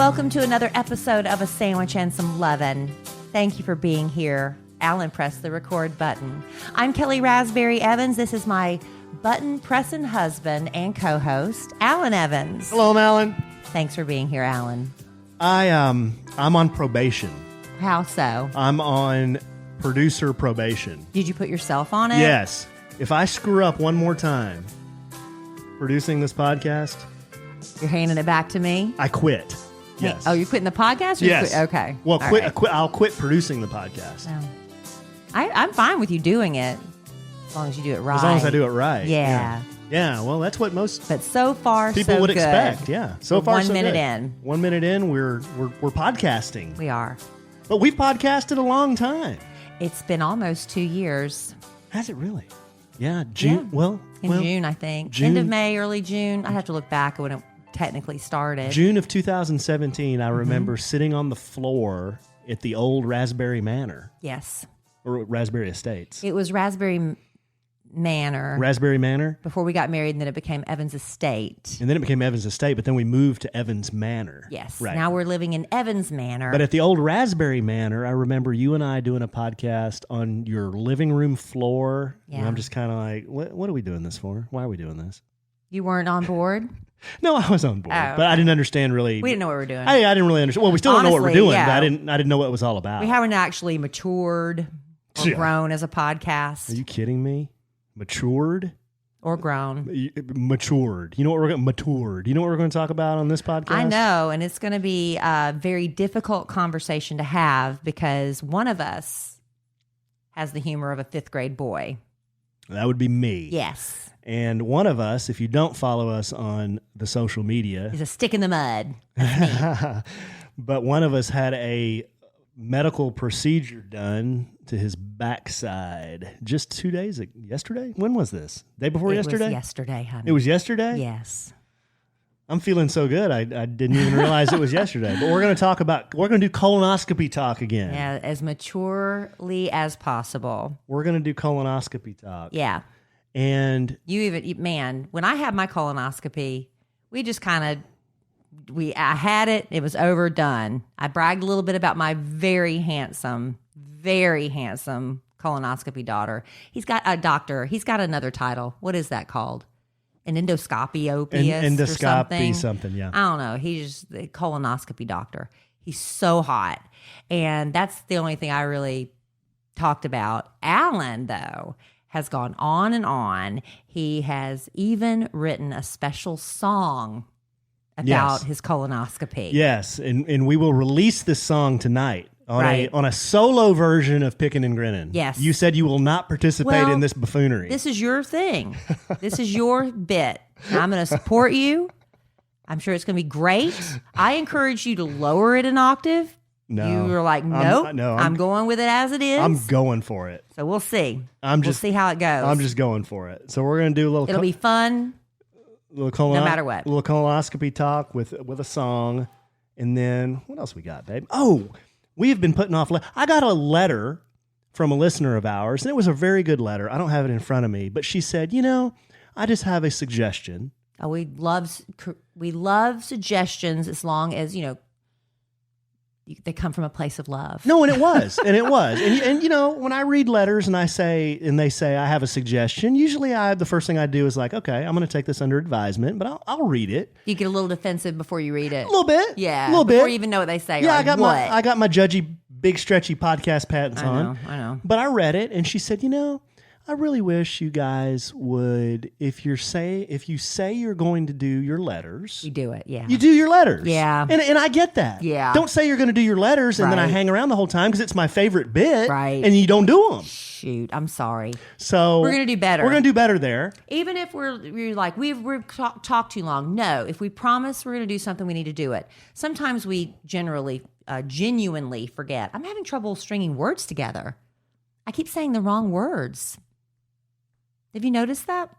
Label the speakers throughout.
Speaker 1: Welcome to another episode of A Sandwich and Some Lovin'. Thank you for being here. Alan pressed the record button. I'm Kelly Raspberry Evans. This is my button-pressing husband and co-host, Alan Evans.
Speaker 2: Hello, I'm Alan.
Speaker 1: Thanks for being here, Alan.
Speaker 2: I'm on probation.
Speaker 1: How so?
Speaker 2: I'm on producer probation.
Speaker 1: Did you put yourself on it?
Speaker 2: Yes. If I screw up one more time producing this podcast,
Speaker 1: You're handing it back to me?
Speaker 2: I quit. Yes.
Speaker 1: Oh, you're quitting the podcast? Or
Speaker 2: Yes.
Speaker 1: Okay.
Speaker 2: Well,
Speaker 1: All
Speaker 2: quit.
Speaker 1: right.
Speaker 2: I'll quit producing the podcast.
Speaker 1: Oh. I'm fine with you doing it as long as you do it right.
Speaker 2: As long as I do it right.
Speaker 1: Yeah.
Speaker 2: Yeah. Well, that's what most
Speaker 1: But so far,
Speaker 2: people
Speaker 1: so
Speaker 2: would
Speaker 1: good.
Speaker 2: expect. Yeah. So
Speaker 1: We're
Speaker 2: far,
Speaker 1: 1
Speaker 2: so
Speaker 1: minute
Speaker 2: good.
Speaker 1: in.
Speaker 2: 1 minute in, we're podcasting.
Speaker 1: We are.
Speaker 2: But we've podcasted a long time.
Speaker 1: It's been almost 2 years.
Speaker 2: Has it really? Yeah. June.
Speaker 1: Yeah.
Speaker 2: Well,
Speaker 1: In June, I think.
Speaker 2: June.
Speaker 1: End of May, early June. I'd have to look back at when it technically started.
Speaker 2: June of 2017, I remember sitting on the floor at the old Raspberry Manor,
Speaker 1: Yes.
Speaker 2: or Raspberry Estates.
Speaker 1: It was Raspberry Manor
Speaker 2: Raspberry Manor,
Speaker 1: before we got married, and then it became Evans Estate.
Speaker 2: and then it became Evans Estate, but then we moved to Evans Manor.
Speaker 1: Yes.
Speaker 2: Right.
Speaker 1: Now we're living in Evans Manor.
Speaker 2: But at the old Raspberry Manor, I remember you and I doing a podcast on your living room floor.
Speaker 1: Yeah.
Speaker 2: And I'm just kind of like, what are we doing this for? Why are we doing this?
Speaker 1: You weren't on board?
Speaker 2: No, I was on board,
Speaker 1: Oh,
Speaker 2: but I didn't understand really.
Speaker 1: We didn't know what we were doing.
Speaker 2: I didn't really understand. Well, we still don't know what we're
Speaker 1: Honestly,
Speaker 2: doing,
Speaker 1: yeah.
Speaker 2: but I didn't know what it was all about.
Speaker 1: We haven't actually matured or
Speaker 2: Yeah.
Speaker 1: grown as a
Speaker 2: Are
Speaker 1: podcast.
Speaker 2: you kidding me? Matured?
Speaker 1: Or grown.
Speaker 2: Matured. You know what we're going matured. You know what we're going to talk about on this podcast?
Speaker 1: I know, and it's going to be a very difficult conversation to have because one of us has the humor of a fifth grade boy.
Speaker 2: That would be me.
Speaker 1: Yes.
Speaker 2: And one of us, if you don't follow us on the social media,
Speaker 1: He's a stick in the mud.
Speaker 2: but one of us had a medical procedure done to his backside just 2 days ago. Yesterday? When was this? Day before yesterday?
Speaker 1: It was yesterday, honey.
Speaker 2: It was yesterday?
Speaker 1: Yes.
Speaker 2: I'm feeling so good. I didn't even realize it was yesterday. But we're going to do colonoscopy talk again.
Speaker 1: Yeah, as maturely as possible.
Speaker 2: We're going to do colonoscopy talk.
Speaker 1: Yeah.
Speaker 2: And
Speaker 1: Man, when I had my colonoscopy, we just kind of, I had it. It was over, done. I bragged a little bit about my very handsome colonoscopy daughter. He's got a doctor. He's got another title. What is that called? An endoscopy or something.
Speaker 2: Yeah.
Speaker 1: I don't know. He's just the colonoscopy doctor. He's so hot. And that's the only thing I really talked about. Alan, though, has gone on and on. He has even written a special song about his colonoscopy.
Speaker 2: Yes, and we will release this song tonight on
Speaker 1: Right.
Speaker 2: a solo version of Pickin' and Grinnin'.
Speaker 1: Yes.
Speaker 2: You said you will not participate
Speaker 1: Well,
Speaker 2: in this buffoonery.
Speaker 1: This is your thing. This is your bit. And I'm going to support you. I'm sure it's going to be great. I encourage you to lower it an octave.
Speaker 2: No.
Speaker 1: You were like, nope, I'm going with it as it is.
Speaker 2: I'm going for it.
Speaker 1: So we'll see.
Speaker 2: We'll
Speaker 1: see how it goes.
Speaker 2: I'm just going for it. So we're going to do a little
Speaker 1: It'll be fun.
Speaker 2: no
Speaker 1: matter what.
Speaker 2: Little colonoscopy talk with a song. And then what else we got, babe? Oh, we have been putting off. I got a letter from a listener of ours, and it was a very good letter. I don't have it in front of me, but she said, I just have a suggestion.
Speaker 1: Oh, we love suggestions as long as, they come from a place of love.
Speaker 2: No, and it was. And when I read letters and they say I have a suggestion, usually the first thing I do is like, okay, I'm going to take this under advisement, but I'll read it.
Speaker 1: You get a little defensive before you read it.
Speaker 2: A little bit.
Speaker 1: Yeah.
Speaker 2: A little bit.
Speaker 1: Before you even know what they say.
Speaker 2: Yeah,
Speaker 1: Like,
Speaker 2: I got my judgy, big, stretchy podcast pants on.
Speaker 1: I know.
Speaker 2: But I read it, and she said, I really wish you guys would, if you say you're going to do your letters,
Speaker 1: We do it, yeah.
Speaker 2: you do your letters.
Speaker 1: Yeah.
Speaker 2: And I get that.
Speaker 1: Yeah.
Speaker 2: Don't say you're going to do your letters and then I
Speaker 1: Right.
Speaker 2: hang around the whole time because it's my favorite bit.
Speaker 1: Right.
Speaker 2: And you don't do them.
Speaker 1: Shoot, I'm sorry.
Speaker 2: So
Speaker 1: We're gonna do better.
Speaker 2: We're going to do better there.
Speaker 1: Even if we're like, we've talked too long. No, if we promise we're going to do something, we need to do it. Sometimes we genuinely forget. I'm having trouble stringing words together. I keep saying the wrong words. Have you noticed that?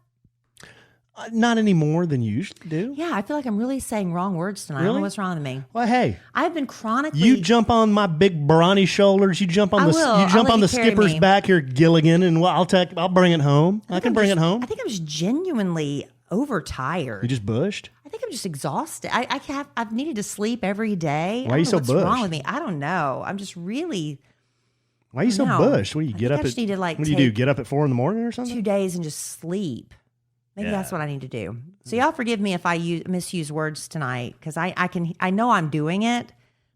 Speaker 2: Not any more than you usually do.
Speaker 1: Yeah, I feel like I'm really saying wrong words tonight. I don't
Speaker 2: Really?
Speaker 1: know what's wrong with me.
Speaker 2: Well, hey,
Speaker 1: I've been chronically...
Speaker 2: you jump on my big brawny shoulders. You jump on
Speaker 1: I will. I'll let you carry
Speaker 2: skipper's
Speaker 1: me.
Speaker 2: back here, Gilligan, and I'll bring it home. I can bring it home.
Speaker 1: I think I'm just genuinely overtired.
Speaker 2: You just bushed.
Speaker 1: I think think I'm just exhausted. I've needed to sleep every day.
Speaker 2: Why are you so
Speaker 1: what's wrong
Speaker 2: bushed?
Speaker 1: with me? I don't know. I'm just really.
Speaker 2: Why are you so
Speaker 1: No.
Speaker 2: bushed? What do you
Speaker 1: I
Speaker 2: get
Speaker 1: think
Speaker 2: up
Speaker 1: I just need to, like,
Speaker 2: what do you do?
Speaker 1: take
Speaker 2: Get up at 4 a.m. or something?
Speaker 1: 2 days and just sleep. Maybe
Speaker 2: Yeah.
Speaker 1: that's what I need to do. So y'all forgive me if I misuse words tonight, because I know I'm doing it,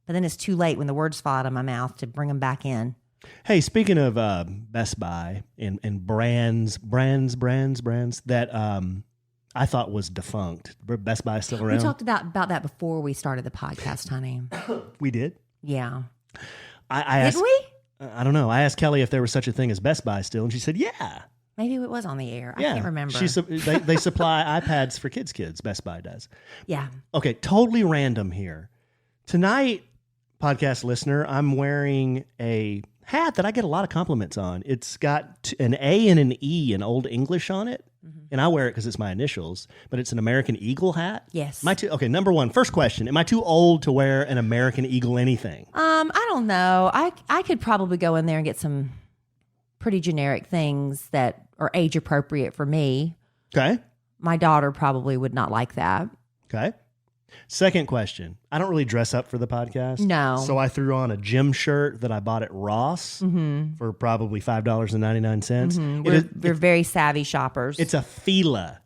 Speaker 1: but then it's too late when the words fall out of my mouth to bring them back in.
Speaker 2: Hey, speaking of Best Buy and brands that I thought was defunct. Best Buy is still around.
Speaker 1: We talked about that before we started the podcast, honey.
Speaker 2: We did?
Speaker 1: Yeah.
Speaker 2: I
Speaker 1: Did
Speaker 2: asked,
Speaker 1: we?
Speaker 2: I don't know. I asked Kelly if there was such a thing as Best Buy still, and she said, yeah.
Speaker 1: Maybe it was on the air.
Speaker 2: Yeah.
Speaker 1: I can't remember.
Speaker 2: They supply iPads for kids. Best Buy does.
Speaker 1: Yeah.
Speaker 2: Okay, totally random here. Tonight, podcast listener, I'm wearing a hat that I get a lot of compliments on. It's got an A and an E in Old English on it, and I wear it because it's my initials, but it's an American Eagle hat.
Speaker 1: Yes.
Speaker 2: Okay, number one, first question, am I too old to wear an American Eagle anything?
Speaker 1: I don't know. I could probably go in there and get some pretty generic things that are age appropriate for me.
Speaker 2: Okay.
Speaker 1: My daughter probably would not like that.
Speaker 2: Okay. Second question. I don't really dress up for the podcast.
Speaker 1: No.
Speaker 2: So I threw on a gym shirt that I bought at Ross for probably $5.99.
Speaker 1: We're very savvy shoppers.
Speaker 2: It's a Fila.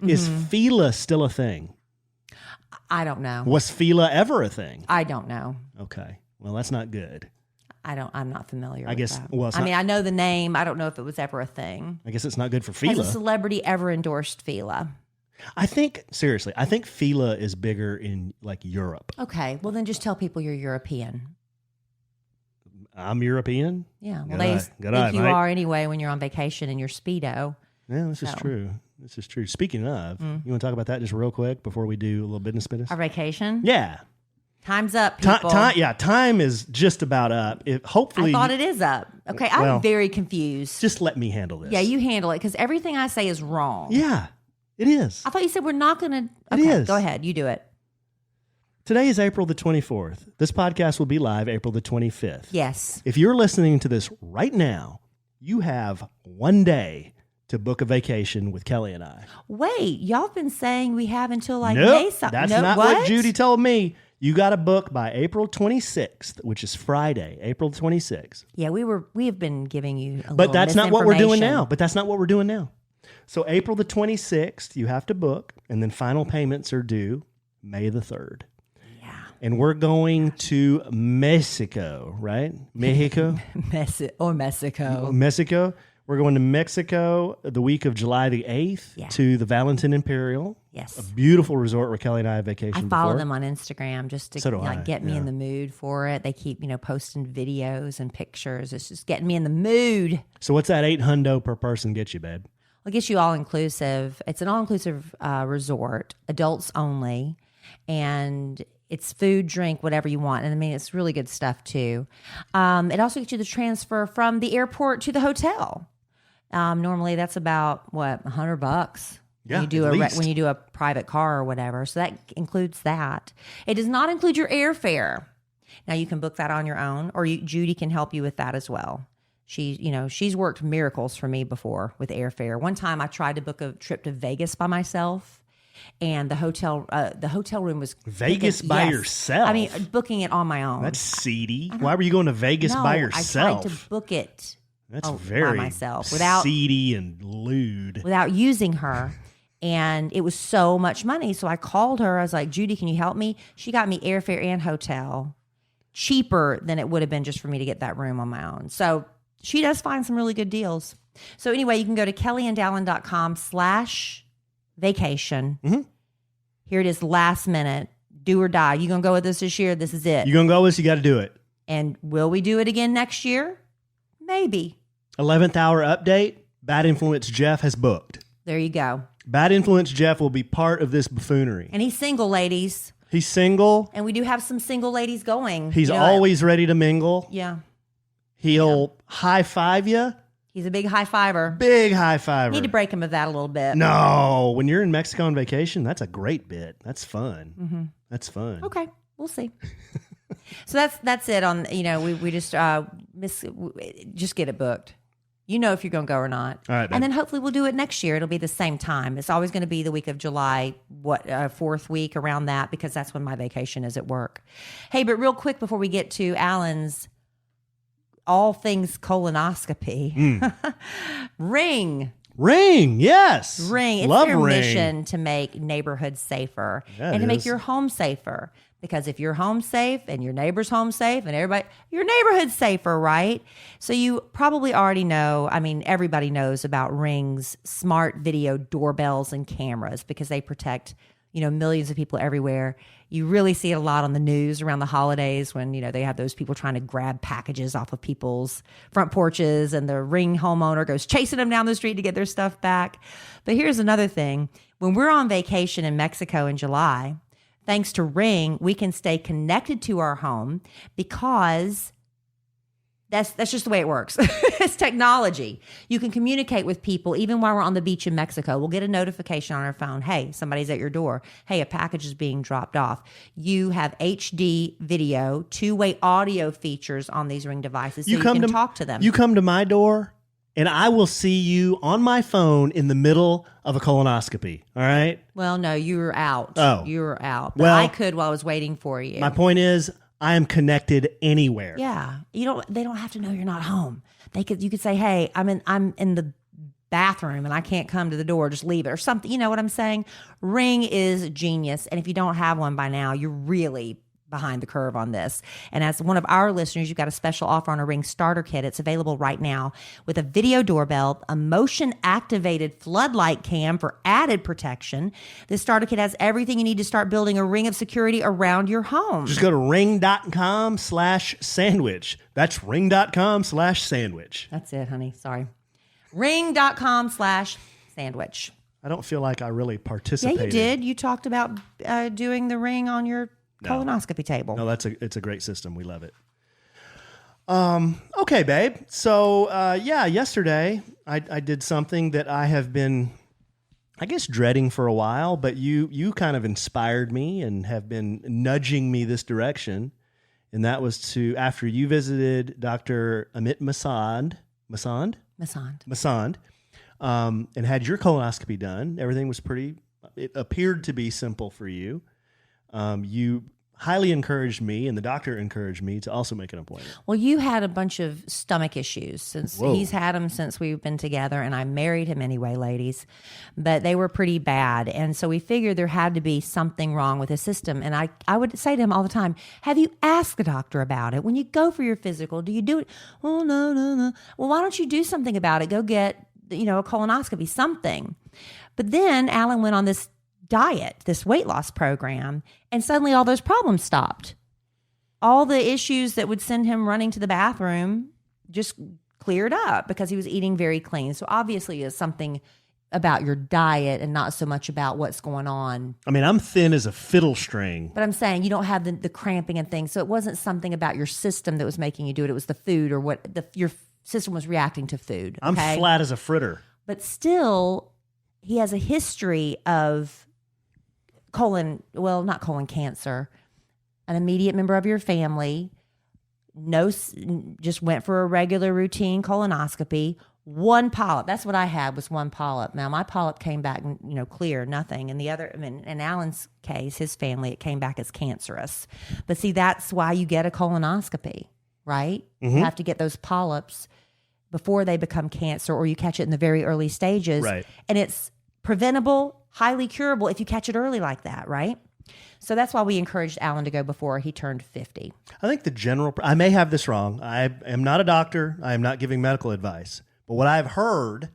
Speaker 2: Is Fila still a thing?
Speaker 1: I don't know.
Speaker 2: Was Fila ever a thing?
Speaker 1: I don't know.
Speaker 2: Okay. Well, that's not good.
Speaker 1: I'm not familiar with
Speaker 2: guess-
Speaker 1: that.
Speaker 2: well, it's
Speaker 1: I
Speaker 2: not-
Speaker 1: mean, I know the name. I don't know if it was ever a thing.
Speaker 2: I guess it's not good for
Speaker 1: Has
Speaker 2: Fila.
Speaker 1: a celebrity ever endorsed Fila?
Speaker 2: I think Fila is bigger in like Europe.
Speaker 1: Okay. Well, then just tell people you're European.
Speaker 2: I'm European.
Speaker 1: Yeah. Well,
Speaker 2: Good
Speaker 1: they
Speaker 2: eye.
Speaker 1: think
Speaker 2: Good eye,
Speaker 1: you
Speaker 2: mate.
Speaker 1: are anyway when you're on vacation in your Speedo.
Speaker 2: Yeah, this is
Speaker 1: So.
Speaker 2: true. This is true. Speaking of, you want to talk about that just real quick before we do a little business?
Speaker 1: Our vacation?
Speaker 2: Yeah.
Speaker 1: Time's up, people.
Speaker 2: Time is just about up. Hopefully,
Speaker 1: I thought it is up. Okay.
Speaker 2: Well,
Speaker 1: I'm very confused.
Speaker 2: just let me handle this.
Speaker 1: Yeah, you handle it, because everything I say is wrong.
Speaker 2: Yeah, it is.
Speaker 1: I thought you said we're not going to.
Speaker 2: It
Speaker 1: Okay,
Speaker 2: is.
Speaker 1: go ahead. You do it.
Speaker 2: Today is April the 24th. This podcast will be live April the 25th.
Speaker 1: Yes.
Speaker 2: If you're listening to this right now, you have one day to book a vacation with Kelly and I.
Speaker 1: Wait, y'all have been saying we have until like
Speaker 2: Nope,
Speaker 1: May something.
Speaker 2: that's not what Judy told me. You got to book by April 26th, which is Friday, April 26th.
Speaker 1: Yeah, we have been giving you a
Speaker 2: But
Speaker 1: little
Speaker 2: that's not what we're doing
Speaker 1: misinformation.
Speaker 2: now. But that's not what we're doing now. So April the 26th, you have to book, and then final payments are due May the 3rd.
Speaker 1: Yeah.
Speaker 2: And we're going to Mexico, right? Mexico?
Speaker 1: Mexico.
Speaker 2: Mexico. We're going to Mexico the week of July the 8th
Speaker 1: Yeah.
Speaker 2: to the Valentin Imperial.
Speaker 1: Yes.
Speaker 2: A beautiful resort where Kelly and I have
Speaker 1: I
Speaker 2: vacationed
Speaker 1: follow
Speaker 2: before.
Speaker 1: them on Instagram just to
Speaker 2: So do I,
Speaker 1: like get me
Speaker 2: yeah.
Speaker 1: in the mood for it. They keep, posting videos and pictures. It's just getting me in the mood.
Speaker 2: So what's that $800 per person get you, babe?
Speaker 1: I'll get you all inclusive. It's an all inclusive resort, adults only, and it's food, drink, whatever you want. And I mean, it's really good stuff too. It also gets you the transfer from the airport to the hotel. Normally, that's about $100.
Speaker 2: Yeah,
Speaker 1: when you do
Speaker 2: at least.
Speaker 1: when you do a private car or whatever. So that includes that. It does not include your airfare. Now you can book that on your own, or Judy can help you with that as well. She's worked miracles for me before with airfare. One time I tried to book a trip to Vegas by myself, and the hotel room was
Speaker 2: Vegas
Speaker 1: booking-
Speaker 2: by
Speaker 1: yes.
Speaker 2: yourself?
Speaker 1: I mean, booking it on my own.
Speaker 2: That's seedy. Why were you going to Vegas
Speaker 1: no,
Speaker 2: by yourself?
Speaker 1: I tried to book it
Speaker 2: That's
Speaker 1: by
Speaker 2: very
Speaker 1: myself without
Speaker 2: seedy and lewd.
Speaker 1: without using her. And it was so much money. So I called her. I was like, Judy, can you help me? She got me airfare and hotel cheaper than it would have been just for me to get that room on my own. So she does find some really good deals. So anyway, you can go to kellyandallen.com/vacation.
Speaker 2: Mhm.
Speaker 1: Here it is, last minute. Do or die. You going to go with us this year? This is it.
Speaker 2: You going to go with us? You got to do it.
Speaker 1: And will we do it again next year? Maybe.
Speaker 2: 11th hour update. Bad Influence Jeff has booked.
Speaker 1: There you go.
Speaker 2: Bad Influence Jeff will be part of this buffoonery.
Speaker 1: And he's single, ladies.
Speaker 2: He's single.
Speaker 1: And we do have some single ladies going.
Speaker 2: He's
Speaker 1: You know,
Speaker 2: always ready to mingle.
Speaker 1: Yeah.
Speaker 2: He'll high five you.
Speaker 1: He's a big high fiver.
Speaker 2: Big high fiver.
Speaker 1: Need to break him of that a little bit.
Speaker 2: No, when you're in Mexico on vacation, that's a great bit. That's fun. That's fun.
Speaker 1: Okay. We'll see. So that's it on, we just just get it booked. You know if you're going to go or not.
Speaker 2: All right, babe.
Speaker 1: And then hopefully we'll do it next year. It'll be the same time. It's always going to be the week of July, fourth week around that, because that's when my vacation is at work. Hey, but real quick before we get to Alan's all things colonoscopy, Ring.
Speaker 2: Yes.
Speaker 1: Ring. It's
Speaker 2: Love
Speaker 1: their
Speaker 2: Ring.
Speaker 1: mission to make neighborhoods safer
Speaker 2: Yeah,
Speaker 1: and to
Speaker 2: it
Speaker 1: make
Speaker 2: is.
Speaker 1: your home safer. Because if your home's safe and your neighbor's home safe and your neighborhood's safer, right? So you probably already know, everybody knows about Ring's smart video doorbells and cameras because they protect, millions of people everywhere. You really see it a lot on the news around the holidays when, they have those people trying to grab packages off of people's front porches and the Ring homeowner goes chasing them down the street to get their stuff back. But here's another thing. When we're on vacation in Mexico in July, thanks to Ring, we can stay connected to our home because that's just the way it works. It's technology. You can communicate with people even while we're on the beach in Mexico. We'll get a notification on our phone. Hey, somebody's at your door. Hey, a package is being dropped off. You have HD video, two-way audio features on these Ring devices so you can talk to them.
Speaker 2: You come to my door, and I will see you on my phone in the middle of a colonoscopy. All right?
Speaker 1: Well, no, you were out.
Speaker 2: Oh.
Speaker 1: You were out. But
Speaker 2: Well,
Speaker 1: I could while I was waiting for you.
Speaker 2: My point is, I am connected anywhere.
Speaker 1: Yeah. They don't have to know you're not home. You could say, hey, I'm in the bathroom and I can't come to the door, just leave it or something. You know what I'm saying? Ring is genius. And if you don't have one by now, you're really behind the curve on this. And as one of our listeners, you've got a special offer on a Ring starter kit. It's available right now with a video doorbell, a motion activated floodlight cam for added protection. This starter kit has everything you need to start building a ring of security around your home.
Speaker 2: Just go to ring.com/sandwich. That's ring.com/sandwich.
Speaker 1: That's it, honey. Sorry. Ring.com/sandwich.
Speaker 2: I don't feel like I really participated.
Speaker 1: Yeah, you did. You talked about doing the Ring on your colonoscopy table.
Speaker 2: No, it's a great system. We love it. Okay, babe. So, yesterday I did something that I have been, I guess, dreading for a while, but you kind of inspired me and have been nudging me this direction. And that was after you visited Dr. Amit Masand, and had your colonoscopy done. Everything was it appeared to be simple for you. You highly encouraged me, and the doctor encouraged me to also make an appointment.
Speaker 1: Well, you had a bunch of stomach issues since he's had them since we've been together, and I married him anyway, ladies. But they were pretty bad, and so we figured there had to be something wrong with his system. And I would say to him all the time, have you asked the doctor about it? When you go for your physical, do you do it? Oh, no. Well, why don't you do something about it? Go get, a colonoscopy, something. But then Alan went on this diet, this weight loss program, and suddenly all those problems stopped. All the issues that would send him running to the bathroom just cleared up because he was eating very clean. So obviously it's something about your diet and not so much about what's going on.
Speaker 2: I'm thin as a fiddle string.
Speaker 1: But I'm saying you don't have the cramping and things. So it wasn't something about your system that was making you do it. It was the food or what your system was reacting to food. Okay?
Speaker 2: I'm flat as a fritter.
Speaker 1: But still, he has a history of not colon cancer, an immediate member of your family, just went for a regular routine colonoscopy, one polyp. That's what I had, was one polyp. Now my polyp came back, clear, nothing. And the other, in Alan's case, his family, it came back as cancerous. But see, that's why you get a colonoscopy, right?
Speaker 2: Mm-hmm.
Speaker 1: You have to get those polyps before they become cancer, or you catch it in the very early stages.
Speaker 2: Right.
Speaker 1: And it's preventable, highly curable if you catch it early like that, right? So that's why we encouraged Alan to go before he turned 50.
Speaker 2: I think I may have this wrong. I am not a doctor. I am not giving medical advice. But what I've heard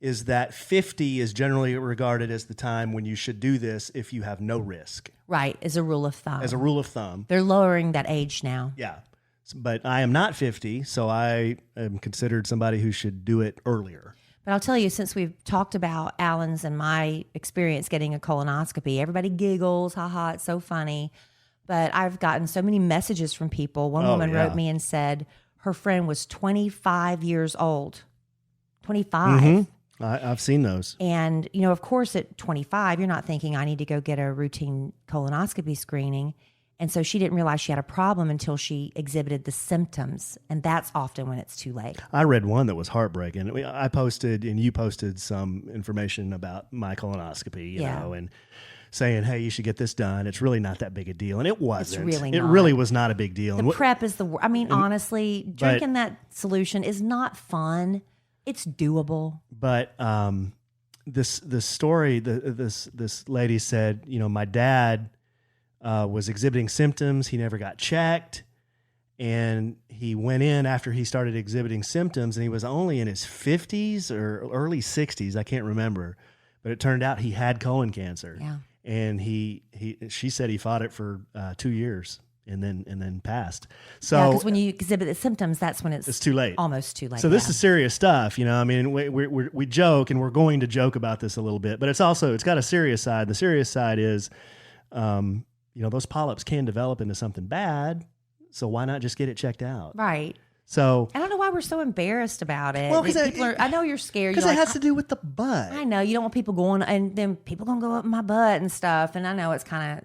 Speaker 2: is that 50 is generally regarded as the time when you should do this if you have no risk.
Speaker 1: Right, as a rule of thumb. They're lowering that age now.
Speaker 2: Yeah. But I am not 50, so I am considered somebody who should do it earlier.
Speaker 1: But I'll tell you, since we've talked about Alan's and my experience getting a colonoscopy, everybody giggles, haha, it's so funny. But I've gotten so many messages from people. One woman wrote me and said her friend was 25 years old. 25.
Speaker 2: Mm-hmm. I've seen those.
Speaker 1: And, of course, at 25, you're not thinking I need to go get a routine colonoscopy screening. And so she didn't realize she had a problem until she exhibited the symptoms. And that's often when it's too late.
Speaker 2: I read one that was heartbreaking. I posted, and you posted some information about my colonoscopy, you know, and saying, hey, you should get this done. It's really not that big a deal. And it wasn't. It really was not a big deal.
Speaker 1: The prep is I mean, honestly, drinking that solution is not fun. It's doable.
Speaker 2: But this story, this lady said, you know, my dad was exhibiting symptoms. He never got checked. And he went in after he started exhibiting symptoms, and he was only in his 50s or early 60s. I can't remember. But it turned out he had colon cancer.
Speaker 1: Yeah.
Speaker 2: And she said he fought it for 2 years and then passed. So
Speaker 1: because when you exhibit the symptoms, that's when it's
Speaker 2: too late.
Speaker 1: Almost too late.
Speaker 2: So this is serious stuff, you know. I mean, we joke, and we're going to joke about this a little bit, but it's got a serious side. The serious side is, you know, those polyps can develop into something bad. So why not just get it checked out?
Speaker 1: Right.
Speaker 2: So
Speaker 1: I don't know why we're so embarrassed about it.
Speaker 2: Well,
Speaker 1: I know you're scared.
Speaker 2: Because it has to do with the butt.
Speaker 1: I know you don't want people going, and then people gonna go up my butt and stuff. And I know it's kind of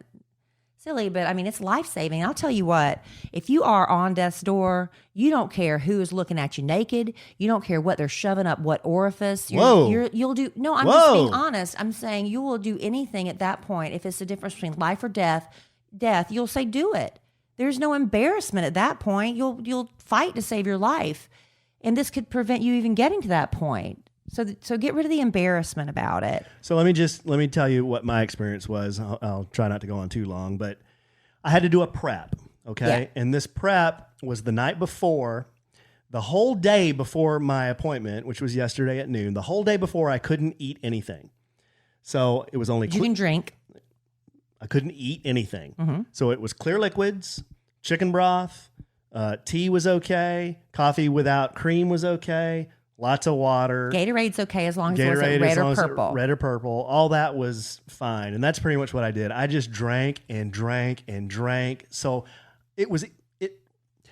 Speaker 1: silly, but I mean it's life saving. I'll tell you what: if you are on death's door, you don't care who is looking at you naked. You don't care what they're shoving up what orifice. You'll do. No, I'm just being honest. I'm saying you will do anything at that point if it's the difference between life or death. You'll say do it. There's no embarrassment at that point. You'll fight to save your life. And this could prevent you even getting to that point. So get rid of the embarrassment about it.
Speaker 2: So let me tell you what my experience was. I'll try not to go on too long, but I had to do a prep, okay? Yeah. And this prep was the night before, the whole day before my appointment, which was yesterday at noon. The whole day before, I couldn't eat anything. So it was only...
Speaker 1: You can drink.
Speaker 2: I couldn't eat anything. Mm-hmm. So it was clear liquids, chicken broth, tea was okay, coffee without cream was okay, lots of water.
Speaker 1: Gatorade's okay as long as it's red or purple.
Speaker 2: Red or purple. All that was fine. And that's pretty much what I did. I just drank and drank and drank. So it was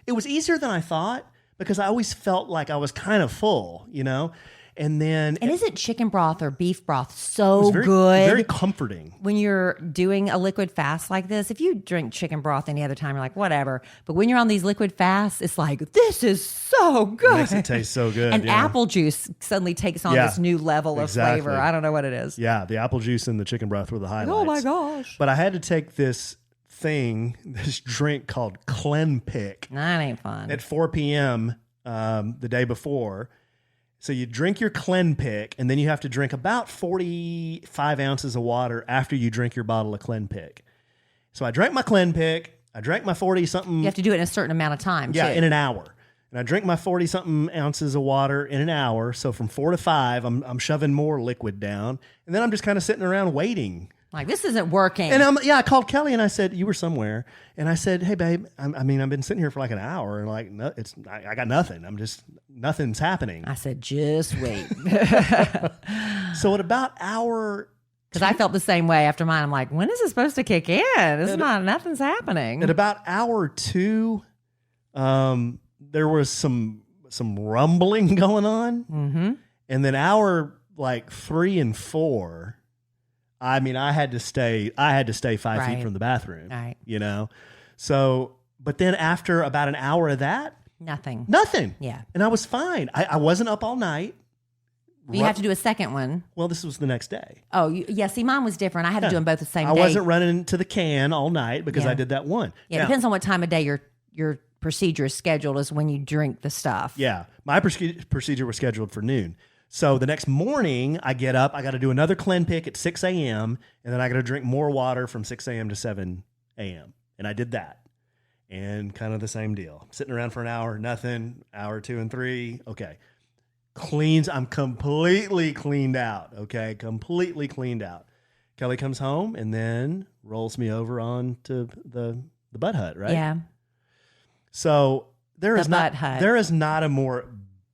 Speaker 2: easier than I thought because I always felt like I was kind of full, you know? And
Speaker 1: isn't chicken broth or beef broth so good?
Speaker 2: Very comforting.
Speaker 1: When you're doing a liquid fast like this, if you drink chicken broth any other time, you're like, whatever. But when you're on these liquid fasts, it's like, this is so good.
Speaker 2: It makes it taste so good.
Speaker 1: And apple juice suddenly takes on this new level of flavor. I don't know what it is.
Speaker 2: Yeah, the apple juice and the chicken broth were the highlights.
Speaker 1: Oh my gosh.
Speaker 2: But I had to take this drink called Clenpick.
Speaker 1: That ain't fun.
Speaker 2: At 4 p.m. The day before. So you drink your Clenpick, and then you have to drink about 45 ounces of water after you drink your bottle of Clenpick. So I drank my Clenpick. I drank my 40-something...
Speaker 1: You have to do it in a certain amount of time,
Speaker 2: Yeah,
Speaker 1: too.
Speaker 2: in an hour. And I drink my 40-something ounces of water in an hour. So from 4 to 5, I'm shoving more liquid down. And then I'm just kind of sitting around waiting.
Speaker 1: Like, this isn't working.
Speaker 2: And I called Kelly and I said, you were somewhere. And I said, hey, babe, I've been sitting here for like an hour and like, I got nothing. Nothing's happening.
Speaker 1: I said, just wait.
Speaker 2: So at about hour...
Speaker 1: Because I felt the same way after mine. I'm like, when is it supposed to kick in? Nothing's happening.
Speaker 2: At about hour 2, there was some rumbling going on. Mm-hmm. And then hour like 3 and 4... I mean, I had to stay 5 feet from the bathroom, you know? So, but then after about an hour of that,
Speaker 1: nothing.
Speaker 2: Yeah. And I was fine. I wasn't up all night.
Speaker 1: But you have to do a second one.
Speaker 2: Well, this was the next day.
Speaker 1: Oh, see, mine was different. I had to do them both the same day.
Speaker 2: I wasn't running to the can all night because I did that one.
Speaker 1: Yeah, it depends on what time of day your procedure is scheduled is when you drink the stuff.
Speaker 2: Yeah. My procedure was scheduled for noon. So the next morning, I get up. I got to do another Clenpick at 6 a.m. And then I got to drink more water from 6 a.m. to 7 a.m. And I did that. And kind of the same deal. Sitting around for an hour, nothing. Hour 2 and 3. Okay. I'm completely cleaned out. Okay. Completely cleaned out. Kelly comes home and then rolls me over onto the butt hut, right?
Speaker 1: Yeah.
Speaker 2: So there is not a more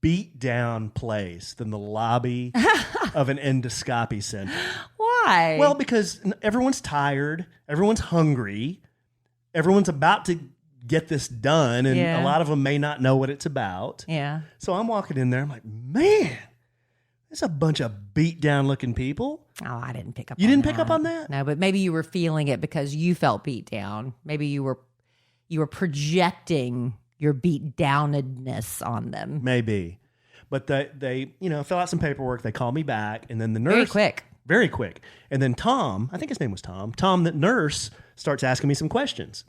Speaker 2: beat down place than the lobby of an endoscopy center.
Speaker 1: Why?
Speaker 2: Well, because everyone's tired, everyone's hungry, everyone's about to get this done, and a lot of them may not know what it's about.
Speaker 1: Yeah.
Speaker 2: So I'm walking in there, I'm like, man, there's a bunch of beat down looking people.
Speaker 1: Oh, I didn't pick up
Speaker 2: on that. You didn't pick up on that?
Speaker 1: No, but maybe you were feeling it because you felt beat down. Maybe you were you were projecting your beat downedness on them.
Speaker 2: Maybe. But they fill out some paperwork. They call me back. And then the nurse... Very quick. And then Tom, I think his name was Tom, the nurse, starts asking me some questions.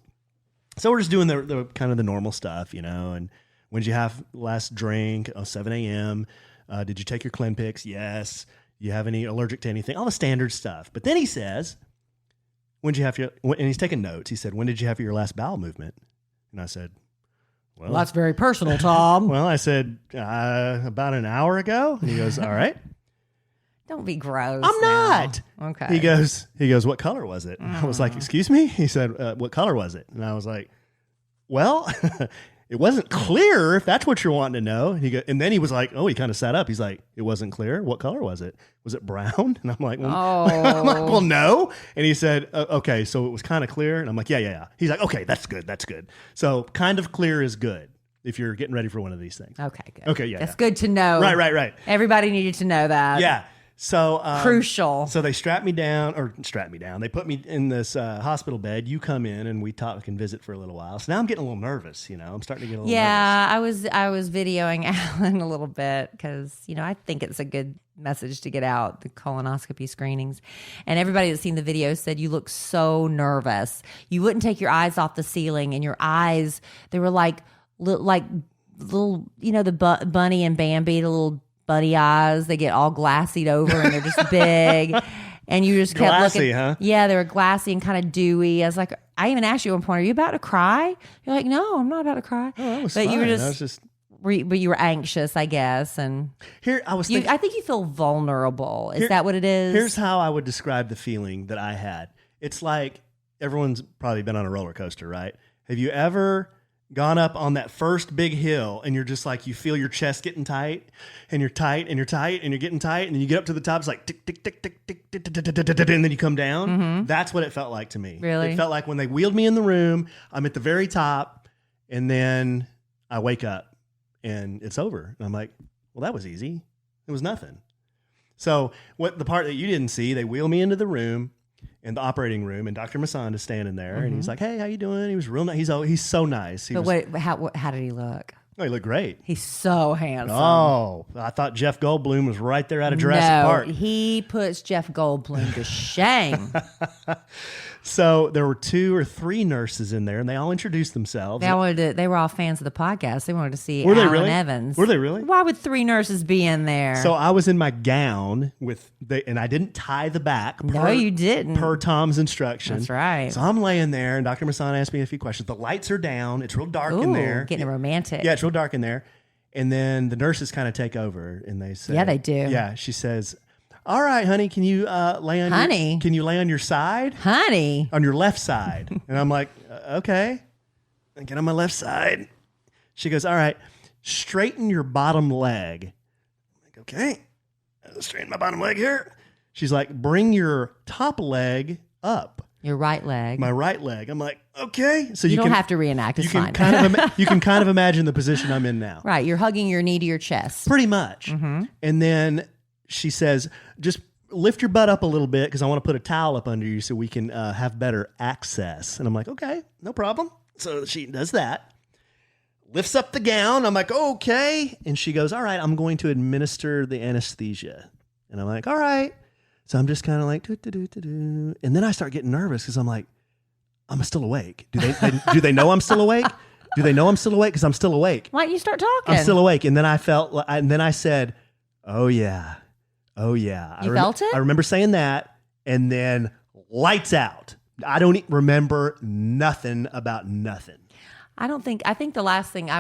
Speaker 2: So we're just doing the kind of the normal stuff, and when did you have last drink? 7 a.m. Did you take your Clinpix? Yes. You have any allergic to anything? All the standard stuff. But then he says, when did you have and he's taking notes. He said, when did you have your last bowel movement? And I said, well,
Speaker 1: that's very personal, Tom.
Speaker 2: Well, I said, about an hour ago. And he goes, all right.
Speaker 1: Don't be gross.
Speaker 2: I'm not.
Speaker 1: Okay.
Speaker 2: He goes, what color was it? And I was like, excuse me? He said, what color was it? And I was like, well, it wasn't clear if that's what you're wanting to know. And then he was like, he kind of sat up. He's like, it wasn't clear. What color was it? Was it brown? And I'm like, well, no. And he said, okay, so it was kind of clear. And I'm like, yeah. He's like, okay, that's good. So kind of clear is good if you're getting ready for one of these things.
Speaker 1: Okay, good.
Speaker 2: Okay, yeah.
Speaker 1: That's good to know.
Speaker 2: Right.
Speaker 1: Everybody needed to know that.
Speaker 2: Yeah. So
Speaker 1: crucial.
Speaker 2: So they strap me down. They put me in this hospital bed. You come in and we talk and visit for a little while. So now I'm getting a little nervous. I'm starting to get a little nervous.
Speaker 1: Yeah, I was videoing Alan a little bit because I think it's a good message to get out, the colonoscopy screenings. And everybody that's seen the video said you look so nervous. You wouldn't take your eyes off the ceiling, and your eyes, they were like little, the Bunny and Bambi, the little bunny eyes, they get all glassied over and they're just big. And you just kept
Speaker 2: glassy,
Speaker 1: looking.
Speaker 2: Huh?
Speaker 1: Yeah, they were glassy and kind of dewy. I was like, I even asked you at one point, are you about to cry? You're like, no, I'm not about to cry.
Speaker 2: Oh, that was
Speaker 1: but
Speaker 2: fine.
Speaker 1: You were just but you were anxious, I guess. And
Speaker 2: here I was thinking,
Speaker 1: I think you feel vulnerable. Is that what it is?
Speaker 2: Here's how I would describe the feeling that I had. It's like everyone's probably been on a roller coaster, right? Have you ever gone up on that first big hill and you're just like, you feel your chest getting tight and you're tight and you're tight and you're getting tight and then you get up to the top, it's like tick, tick, tick, tick, tick, tick, tick, tick, tick, and then you come down. Mm-hmm. That's what it felt like to me.
Speaker 1: Really?
Speaker 2: It felt like when they wheeled me in the room, I'm at the very top and then I wake up and it's over. And I'm like, well, that was easy. It was nothing. So the part that you didn't see, they wheel me into the room, in the operating room, and Dr. Masson is standing there, and he's like, "Hey, how you doing?" He was real nice. He's so nice.
Speaker 1: How did he look?
Speaker 2: Oh, he looked great.
Speaker 1: He's so handsome.
Speaker 2: Oh, I thought Jeff Goldblum was right there out of Jurassic Park.
Speaker 1: He puts Jeff Goldblum to shame.
Speaker 2: So there were 2 or 3 nurses in there, and they all introduced themselves.
Speaker 1: They were all fans of the podcast. They wanted to see
Speaker 2: Were they
Speaker 1: Alan
Speaker 2: really?
Speaker 1: Evans.
Speaker 2: Were they really?
Speaker 1: Why would 3 nurses be in there?
Speaker 2: So I was in my gown and I didn't tie the back.
Speaker 1: No, you didn't.
Speaker 2: Per Tom's instruction.
Speaker 1: That's right.
Speaker 2: So I'm laying there, and Dr. Masson asked me a few questions. The lights are down. It's real dark in there.
Speaker 1: Getting romantic.
Speaker 2: Yeah, it's real dark in there. And then the nurses kind of take over, and they say,
Speaker 1: "Yeah, they do."
Speaker 2: Yeah, she says, "All right, honey, can you lay on can you lay on your side,
Speaker 1: honey,
Speaker 2: on your left side?" And I'm like, "Okay." I get on my left side. She goes, "All right, straighten your bottom leg." I'm like, "Okay, I'll straighten my bottom leg here." She's like, "Bring your top leg up."
Speaker 1: Your right leg.
Speaker 2: My right leg. I'm like, okay. So
Speaker 1: you don't have to reenact. It's fine.
Speaker 2: You can kind of imagine the position I'm in now.
Speaker 1: Right. You're hugging your knee to your chest.
Speaker 2: Pretty much. Mm-hmm. And then she says, just lift your butt up a little bit because I want to put a towel up under you so we can have better access. And I'm like, okay, no problem. So she does that. Lifts up the gown. I'm like, okay. And she goes, all right, I'm going to administer the anesthesia. And I'm like, all right. So I'm just kind of like, do. And then I start getting nervous because I'm like, I'm still awake. Do they know I'm still awake? Do they know I'm still awake? Because I'm still awake.
Speaker 1: Why don't you start talking?
Speaker 2: I'm still awake. And then I said, oh yeah.
Speaker 1: You felt it?
Speaker 2: I remember saying that. And then lights out. I don't remember nothing about nothing.
Speaker 1: I think the last thing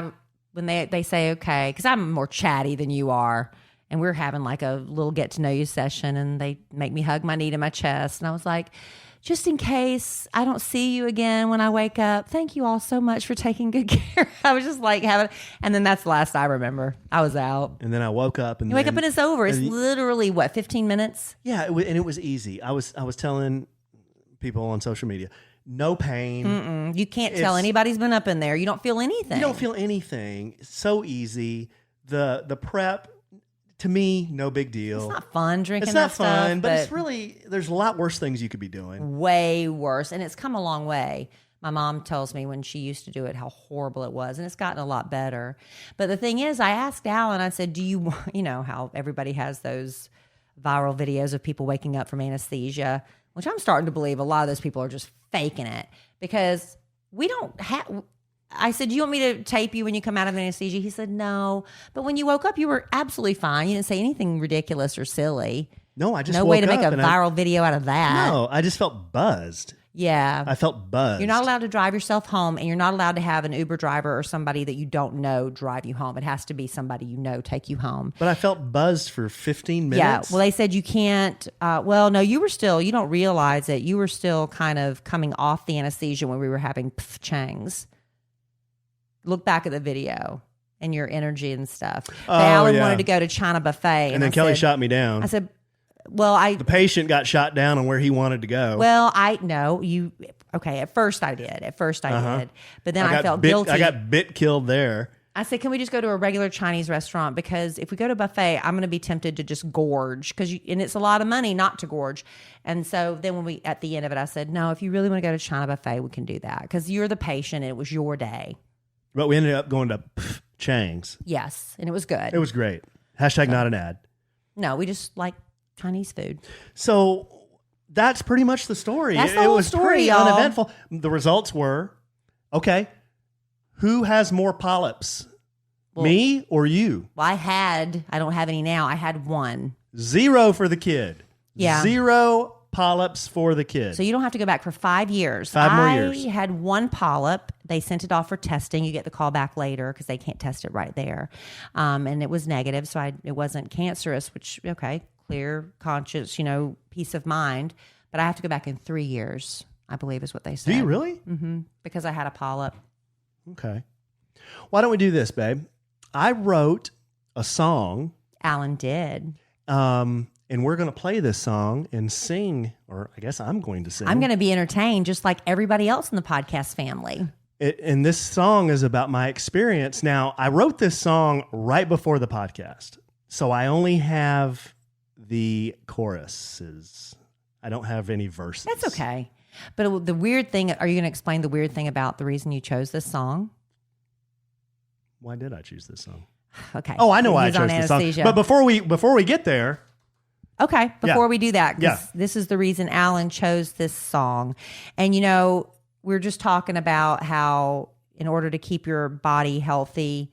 Speaker 1: when they say, okay, because I'm more chatty than you are. And we're having like a little get to know you session, and they make me hug my knee to my chest. And I was like, just in case I don't see you again when I wake up, thank you all so much for taking good care. I was just like and then that's the last I remember. I was out.
Speaker 2: And then I woke up. And
Speaker 1: you wake up and it's over. It's literally, 15 minutes?
Speaker 2: Yeah, and it was easy. I was telling people on social media, no pain.
Speaker 1: Mm-mm. You can't tell anybody's been up in there. You don't feel anything.
Speaker 2: You don't feel anything. It's so easy. The prep, to me, no big deal.
Speaker 1: It's not fun drinking
Speaker 2: It's not
Speaker 1: that
Speaker 2: fun,
Speaker 1: stuff,
Speaker 2: but it's really, there's a lot worse things you could be doing.
Speaker 1: Way worse. And it's come a long way. My mom tells me when she used to do it how horrible it was, and it's gotten a lot better. But the thing is, I asked Alan, I said, do you, you know, how everybody has those viral videos of people waking up from anesthesia, which I'm starting to believe a lot of those people are just faking it because we don't have. I said, do you want me to tape you when you come out of anesthesia? He said, no. But when you woke up, you were absolutely fine. You didn't say anything ridiculous or silly.
Speaker 2: No, I just
Speaker 1: no
Speaker 2: woke
Speaker 1: way to make
Speaker 2: up
Speaker 1: a viral video out of that.
Speaker 2: No, I just felt buzzed.
Speaker 1: Yeah.
Speaker 2: I felt buzzed.
Speaker 1: You're not allowed to drive yourself home, and you're not allowed to have an Uber driver or somebody that you don't know drive you home. It has to be somebody you know take you home.
Speaker 2: But I felt buzzed for 15 minutes.
Speaker 1: Yeah. Well, they said you can't. Well, no, you don't realize it. You were still kind of coming off the anesthesia when we were having changs. Look back at the video and your energy and stuff. But Alan wanted to go to China Buffet.
Speaker 2: And then Kelly shot me down.
Speaker 1: I said, well,
Speaker 2: the patient got shot down on where he wanted to go.
Speaker 1: Well, okay, at first I did. But then I felt guilty.
Speaker 2: I got killed there.
Speaker 1: I said, can we just go to a regular Chinese restaurant? Because if we go to buffet, I'm going to be tempted to just gorge and it's a lot of money not to gorge. And so then at the end of it, I said, no, if you really want to go to China Buffet, we can do that because you're the patient and it was your day.
Speaker 2: But we ended up going to Chang's.
Speaker 1: Yes, and it was good.
Speaker 2: It was great. Hashtag not an ad.
Speaker 1: No, we just like Chinese food.
Speaker 2: So that's pretty much the story.
Speaker 1: That's the whole story,
Speaker 2: pretty
Speaker 1: y'all.
Speaker 2: Uneventful. The results were, okay, who has more polyps? Well, me or you?
Speaker 1: Well, I don't have any now. I had one.
Speaker 2: 0 for the kid.
Speaker 1: Yeah.
Speaker 2: 0 polyps for the kid.
Speaker 1: So you don't have to go back for 5 years.
Speaker 2: 5 more years.
Speaker 1: I had one polyp. They sent it off for testing. You get the call back later because they can't test it right there. And it was negative, so it wasn't cancerous, which, okay, clear conscience, peace of mind. But I have to go back in 3 years, I believe is what they said.
Speaker 2: Do you really?
Speaker 1: Mm-hmm. Because I had a polyp.
Speaker 2: Okay. Why don't we do this, babe? I wrote a song.
Speaker 1: Alan did.
Speaker 2: And we're going to play this song and sing, or I guess I'm going to sing.
Speaker 1: I'm going to be entertained just like everybody else in the podcast family.
Speaker 2: And this song is about my experience. Now, I wrote this song right before the podcast, so I only have the choruses. I don't have any verses.
Speaker 1: That's okay. But the weird thing, are you going to explain the weird thing about the reason you chose this song?
Speaker 2: Why did I choose this song?
Speaker 1: Okay.
Speaker 2: Oh, I know why I chose this song. But before we get there.
Speaker 1: Okay, before we do that, because this is the reason Alan chose this song. And, we're just talking about how in order to keep your body healthy,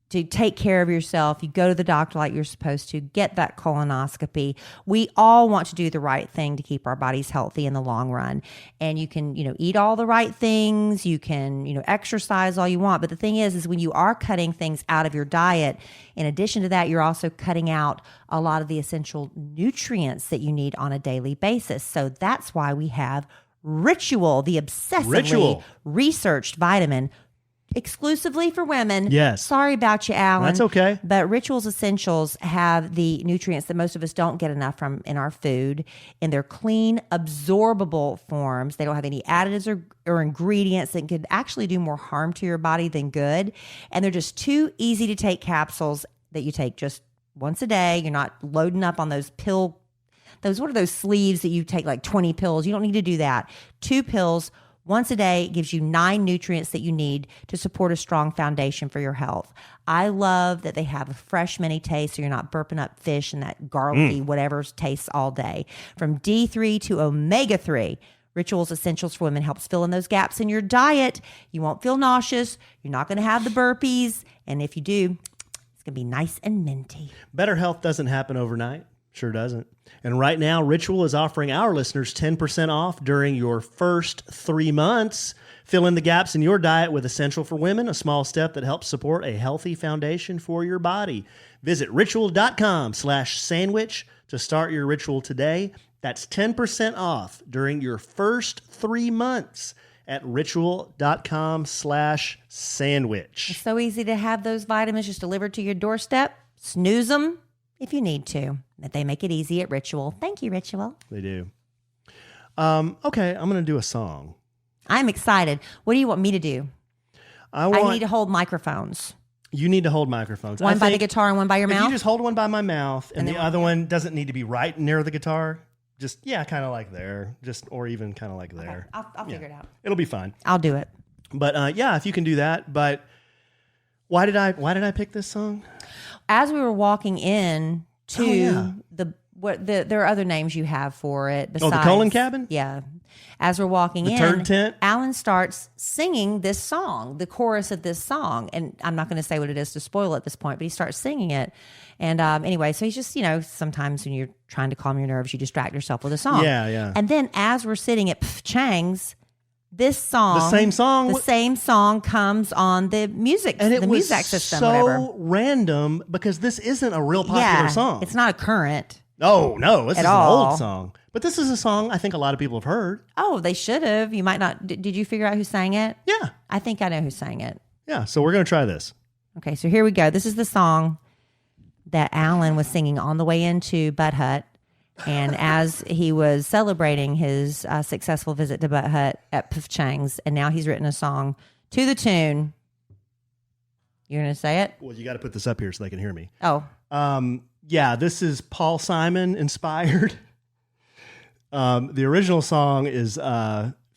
Speaker 1: to take care of yourself, you go to the doctor like you're supposed to, get that colonoscopy. We all want to do the right thing to keep our bodies healthy in the long run. And you can, eat all the right things. You can, exercise all you want. But the thing is when you are cutting things out of your diet, in addition to that, you're also cutting out a lot of the essential nutrients that you need on a daily basis. So that's why we have Ritual, the obsessively researched vitamin exclusively for women.
Speaker 2: Yes.
Speaker 1: Sorry about you, Alan.
Speaker 2: That's okay.
Speaker 1: But Ritual's Essentials have the nutrients that most of us don't get enough from in our food in their clean, absorbable forms. They don't have any additives or ingredients that could actually do more harm to your body than good. And they're just 2 easy to take capsules that you take just once a day. You're not loading up on those what are those sleeves that you take like 20 pills? You don't need to do that. 2 pills once a day gives you 9 nutrients that you need to support a strong foundation for your health. I love that they have a fresh mini taste so you're not burping up fish and that garlicky whatever tastes all day. From D3 to omega-3, Ritual's Essentials for Women helps fill in those gaps in your diet. You won't feel nauseous. You're not going to have the burpees. And if you do, it's going to be nice and minty.
Speaker 2: Better health doesn't happen overnight. Sure doesn't. And right now, Ritual is offering our listeners 10% off during your first 3 months. Fill in the gaps in your diet with Essential for Women, a small step that helps support a healthy foundation for your body. Visit ritual.com/sandwich to start your ritual today. That's 10% off during your first 3 months at ritual.com/sandwich.
Speaker 1: It's so easy to have those vitamins just delivered to your doorstep. Snooze them if you need to. That they make it easy at Ritual. Thank you, Ritual.
Speaker 2: They do. Okay, I'm going to do a song.
Speaker 1: I'm excited. What do you want me to do? I need to hold microphones.
Speaker 2: You need to hold microphones.
Speaker 1: One by the guitar and one by your mouth?
Speaker 2: You just hold one by my mouth, and the other one doesn't need to be right near the guitar. Just, yeah, kind of like there. Or even kind of like there.
Speaker 1: Okay. I'll figure it out.
Speaker 2: It'll be fine.
Speaker 1: I'll do it.
Speaker 2: But yeah, if you can do that. But why did I pick this song?
Speaker 1: As we were walking in to there are other names you have for it besides
Speaker 2: the colon cabin?
Speaker 1: Yeah. As we're walking in,
Speaker 2: turd tent?
Speaker 1: Alan starts singing this song, the chorus of this song. And I'm not going to say what it is to spoil it at this point, but he starts singing it. And anyway, so he's just, sometimes when you're trying to calm your nerves, you distract yourself with a song.
Speaker 2: Yeah.
Speaker 1: And then as we're sitting at Chang's, this song,
Speaker 2: the same song
Speaker 1: comes on the music,
Speaker 2: and it
Speaker 1: the
Speaker 2: was
Speaker 1: music system,
Speaker 2: so
Speaker 1: whatever.
Speaker 2: Random because this isn't a real popular song.
Speaker 1: It's not a current.
Speaker 2: Oh no, this is an
Speaker 1: all.
Speaker 2: old song. But this is a song I think a lot of people have heard.
Speaker 1: Oh, they should have. You might not. Did you figure out who sang it?
Speaker 2: Yeah.
Speaker 1: I think I know who sang it.
Speaker 2: Yeah, so we're going to try this.
Speaker 1: Okay, so here we go. This is the song that Alan was singing on the way into Butt Hut. And as he was celebrating his successful visit to Butt Hut at Puff Chang's, and now he's written a song to the tune. You're going to say it?
Speaker 2: Well, you got to put this up here so they can hear me.
Speaker 1: Oh.
Speaker 2: Yeah, this is Paul Simon inspired. The original song is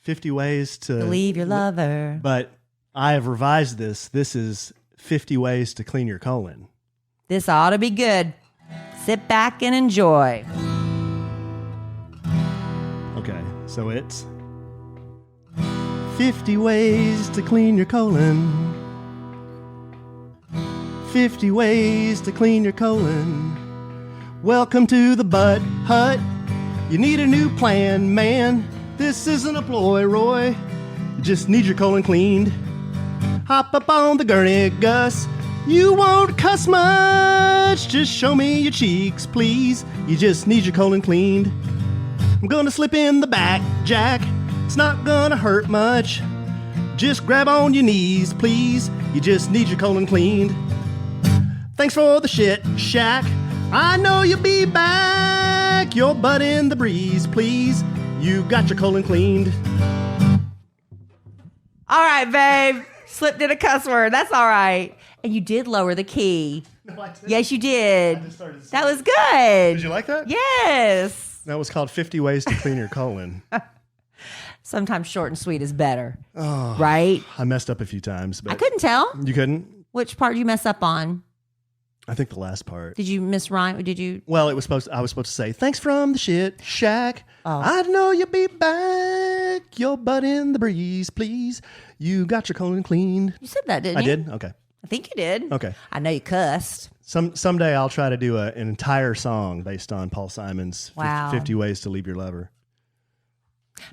Speaker 2: 50 Ways to
Speaker 1: Leave Your Lover.
Speaker 2: But I have revised this. This is 50 Ways to Clean Your Colon.
Speaker 1: This ought to be good. Sit back and enjoy.
Speaker 2: Okay, so it's 50 ways to clean your colon. 50 ways to clean your colon. Welcome to the Butt Hut. You need a new plan, man. This isn't a ploy, Roy. You just need your colon cleaned. Hop up on the gurney, Gus. You won't cuss much. Just show me your cheeks, please. You just need your colon cleaned. I'm gonna slip in the back, Jack. It's not gonna hurt much. Just grab on your knees, please. You just need your colon cleaned. Thanks for the shit, Shack. I know you'll be back. Your butt in the breeze, please. You got your colon cleaned.
Speaker 1: All right, babe. Slipped in a cuss word. That's all right. And you did lower the key.
Speaker 2: No, I didn't.
Speaker 1: Yes, you did.
Speaker 2: I just started
Speaker 1: That was good.
Speaker 2: Did you like that?
Speaker 1: Yes.
Speaker 2: That was called 50 Ways to Clean Your Colon.
Speaker 1: Sometimes short and sweet is better. Oh, right?
Speaker 2: I messed up a few times, but
Speaker 1: I couldn't tell.
Speaker 2: You couldn't?
Speaker 1: Which part did you mess up on?
Speaker 2: I think the last part.
Speaker 1: Did you miss rhyme? Did you?
Speaker 2: Well, I was supposed to say, thanks from the shit shack.
Speaker 1: Oh.
Speaker 2: I know you'll be back. Your butt in the breeze, please. You got your colon cleaned.
Speaker 1: You said that, didn't
Speaker 2: I
Speaker 1: you?
Speaker 2: did? Okay.
Speaker 1: I think you did.
Speaker 2: Okay.
Speaker 1: I know you cussed.
Speaker 2: Someday I'll try to do an entire song based on Paul Simon's 50 Ways to Leave Your Lover.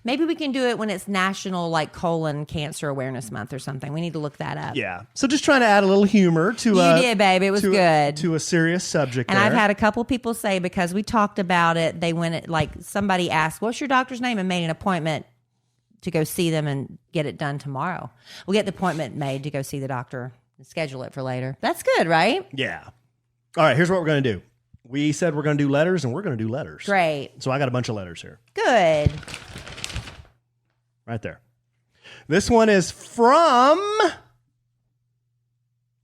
Speaker 1: Maybe we can do it when it's National Colon Cancer Awareness Month or something. We need to look that up.
Speaker 2: Yeah. So just trying to add a little humor to
Speaker 1: You did, babe. It was good.
Speaker 2: To a serious subject.
Speaker 1: And
Speaker 2: there.
Speaker 1: I've had a couple people say, because we talked about it, they went somebody asked, what's your doctor's name? And made an appointment to go see them and get it done tomorrow. We'll get the appointment made to go see the doctor and schedule it for later. That's good, right?
Speaker 2: Yeah. All right. Here's what we're going to do. We said we're going to do letters, and we're going to do letters.
Speaker 1: Great.
Speaker 2: So I got a bunch of letters here.
Speaker 1: Good.
Speaker 2: Right there. This one is from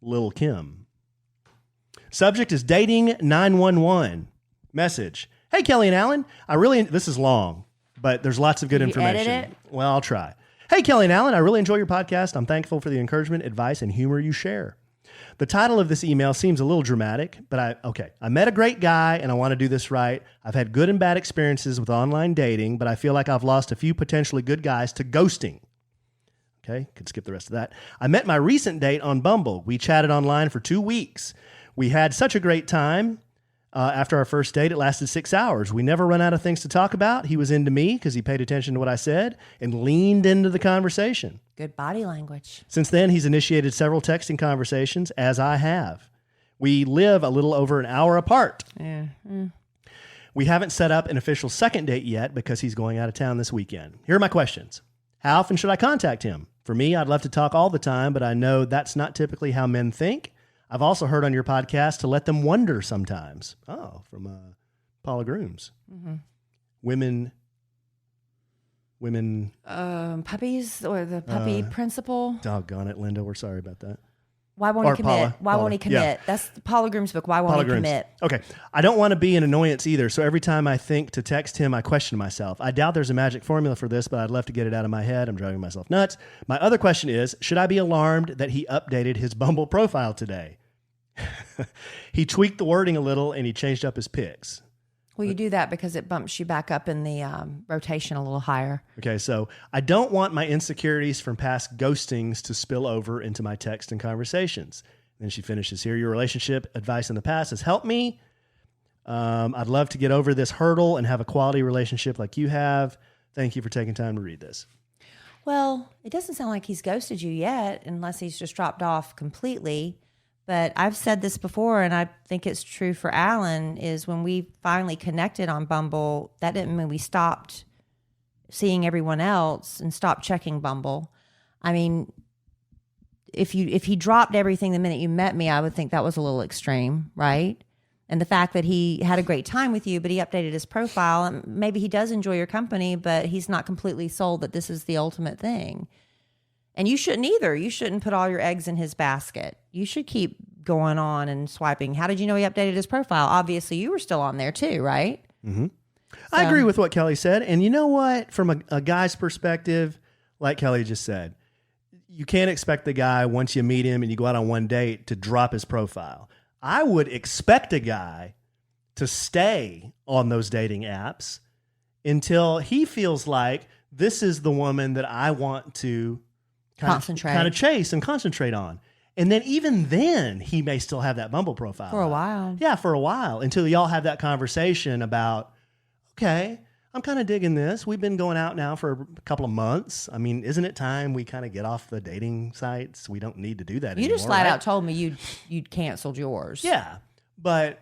Speaker 2: Lil' Kim. Subject is dating 911. Message. Hey, Kellie and Allen. This is long, but there's lots of good information.
Speaker 1: Edit it?
Speaker 2: Well, I'll try. Hey, Kellie and Allen. I really enjoy your podcast. I'm thankful for the encouragement, advice, and humor you share. The title of this email seems a little dramatic, but I met a great guy and I want to do this right. I've had good and bad experiences with online dating, but I feel like I've lost a few potentially good guys to ghosting. Okay, could skip the rest of that. I met my recent date on Bumble. We chatted online for 2 weeks. We had such a great time. After our first date, it lasted 6 hours. We never run out of things to talk about. He was into me because he paid attention to what I said and leaned into the conversation.
Speaker 1: Good body language.
Speaker 2: Since then, he's initiated several texting conversations, as I have. We live a little over an hour apart.
Speaker 1: Yeah.
Speaker 2: We haven't set up an official second date yet because he's going out of town this weekend. Here are my questions. How often should I contact him? For me, I'd love to talk all the time, but I know that's not typically how men think. I've also heard on your podcast to let them wonder sometimes. Oh, from Paula Grooms. Mm-hmm. Women.
Speaker 1: Puppies or the puppy principle.
Speaker 2: Doggone it, Linda. We're sorry about that.
Speaker 1: Why won't
Speaker 2: Or
Speaker 1: he commit?
Speaker 2: Paula.
Speaker 1: Why
Speaker 2: Paula.
Speaker 1: won't he commit?
Speaker 2: Yeah.
Speaker 1: That's Paula Groom's book. Why won't
Speaker 2: Paula
Speaker 1: he
Speaker 2: Grooms.
Speaker 1: commit?
Speaker 2: Okay. I don't want to be an annoyance either. So every time I think to text him, I question myself. I doubt there's a magic formula for this, but I'd love to get it out of my head. I'm driving myself nuts. My other question is, should I be alarmed that he updated his Bumble profile today? He tweaked the wording a little and he changed up his pics.
Speaker 1: Well, you do that because it bumps you back up in the rotation a little higher.
Speaker 2: Okay, so I don't want my insecurities from past ghostings to spill over into my text and conversations. Then she finishes here. Your relationship advice in the past has helped me. I'd love to get over this hurdle and have a quality relationship like you have. Thank you for taking time to read this.
Speaker 1: Well, it doesn't sound like he's ghosted you yet, unless he's just dropped off completely. But I've said this before, and I think it's true for Alan, is when we finally connected on Bumble, that didn't mean we stopped seeing everyone else and stopped checking Bumble. I mean, if he dropped everything the minute you met me, I would think that was a little extreme, right? And the fact that he had a great time with you, but he updated his profile, and maybe he does enjoy your company, but he's not completely sold that this is the ultimate thing. And you shouldn't either. You shouldn't put all your eggs in his basket. You should keep going on and swiping. How did you know he updated his profile? Obviously, you were still on there too, right?
Speaker 2: Mm-hmm. I agree with what Kelly said. And you know what? From a guy's perspective, like Kelly just said, you can't expect the guy, once you meet him and you go out on one date, to drop his profile. I would expect a guy to stay on those dating apps until he feels like this is the woman that I want to kind of chase and concentrate on. And then even then, he may still have that Bumble profile.
Speaker 1: For a while.
Speaker 2: Yeah, for a while, until y'all have that conversation about, okay, I'm kind of digging this. We've been going out now for a couple of months. I mean, isn't it time we kind of get off the dating sites? We don't need to do that anymore.
Speaker 1: You just flat out told me you'd canceled yours.
Speaker 2: Yeah. But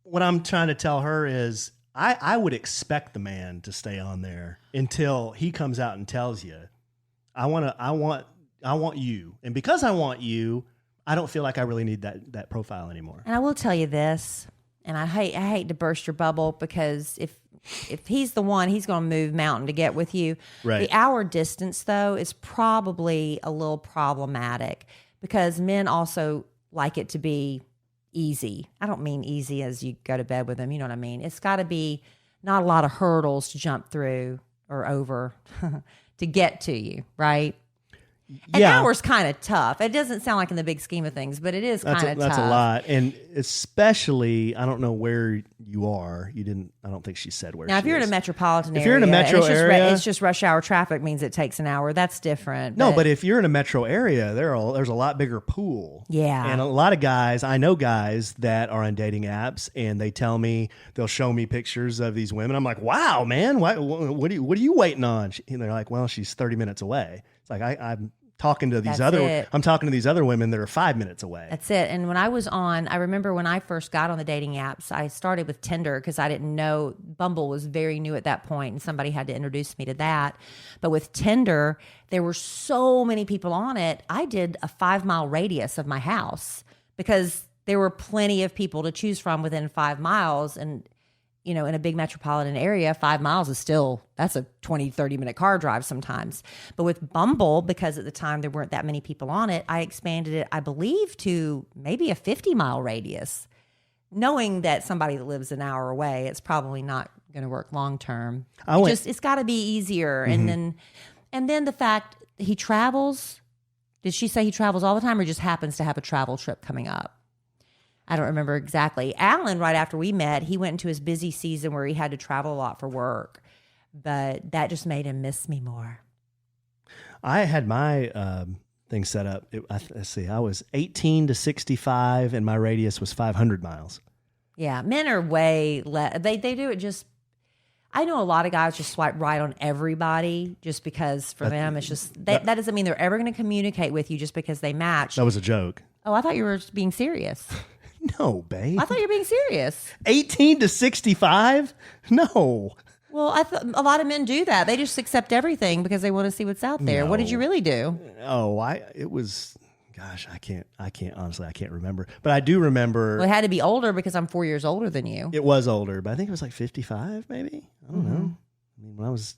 Speaker 2: what I'm trying to tell her is I would expect the man to stay on there until he comes out and tells you, I want you. And because I want you, I don't feel like I really need that profile anymore.
Speaker 1: And I will tell you this, and I hate to burst your bubble, because if he's the one, he's going to move mountain to get with you.
Speaker 2: Right.
Speaker 1: The hour distance, though, is probably a little problematic, because men also like it to be easy. I don't mean easy as you go to bed with them. You know what I mean? It's got to be not a lot of hurdles to jump through or over to get to you, right? An hour's kind of tough. It doesn't sound like in the big scheme of things, but it is kind of tough.
Speaker 2: That's a lot. And especially, I don't know where you are. I don't think she said where she is.
Speaker 1: Now, if you're in a metropolitan area.
Speaker 2: If you're in a metro area.
Speaker 1: It's just rush hour traffic means it takes an hour. That's different.
Speaker 2: No, but if you're in a metro area, there's a lot bigger pool.
Speaker 1: Yeah.
Speaker 2: And a lot of guys, I know guys that are on dating apps, and they tell me, they'll show me pictures of these women. I'm like, wow, man, what are you waiting on? And they're like, well, she's 30 minutes away. It's like, I'm talking to these other women that are 5 minutes away.
Speaker 1: That's it. And when I remember when I first got on the dating apps, I started with Tinder because I didn't know Bumble was very new at that point, and somebody had to introduce me to that. But with Tinder, there were so many people on it. I did a 5-mile radius of my house because there were plenty of people to choose from within 5 miles. And in a big metropolitan area, 5 miles is that's a 20, 30-minute car drive sometimes. But with Bumble, because at the time there weren't that many people on it, I expanded it, I believe, to maybe a 50-mile radius, knowing that somebody that lives an hour away, it's probably not going to work long term. It's got to be easier. Mm-hmm. And then the fact he travels, did she say he travels all the time or just happens to have a travel trip coming up? I don't remember exactly. Alan, right after we met, he went into his busy season where he had to travel a lot for work, but that just made him miss me more.
Speaker 2: I had my thing set up. Let's see, I was 18 to 65 and my radius was 500 miles. Yeah.
Speaker 1: Men are way less. They do it just, I know a lot of guys just swipe right on everybody just because for them it's just, that doesn't mean they're ever going to communicate with you just because they match.
Speaker 2: That was a joke.
Speaker 1: Oh, I thought you were being serious.
Speaker 2: No, babe.
Speaker 1: I thought you were being serious.
Speaker 2: 18 to 65? No.
Speaker 1: Well, a lot of men do that. They just accept everything because they want to see what's out there. No. What did you really do?
Speaker 2: Oh, gosh, I can't honestly, I can't remember. But I do remember.
Speaker 1: Well, it had to be older because I'm 4 years older than you.
Speaker 2: It was older, but I think it was like 55 maybe. I don't know. I mean, when I was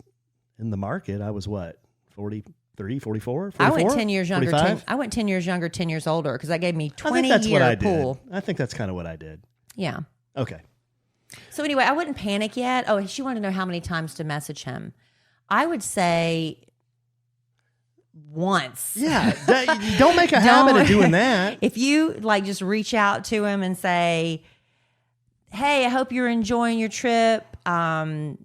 Speaker 2: in the market, I was what, 40, 43, 44,
Speaker 1: I
Speaker 2: 44?
Speaker 1: went 10 years younger.
Speaker 2: 45?
Speaker 1: I went 10 years younger, 10 years older, because that gave me
Speaker 2: I think
Speaker 1: 20
Speaker 2: that's what I
Speaker 1: year
Speaker 2: did.
Speaker 1: pool.
Speaker 2: I think that's kind of what I did.
Speaker 1: Yeah.
Speaker 2: Okay.
Speaker 1: So anyway, I wouldn't panic yet. Oh, she wanted to know how many times to message him. I would say once.
Speaker 2: Yeah. Don't make a habit of doing that.
Speaker 1: If you like just reach out to him and say, hey, I hope you're enjoying your trip. I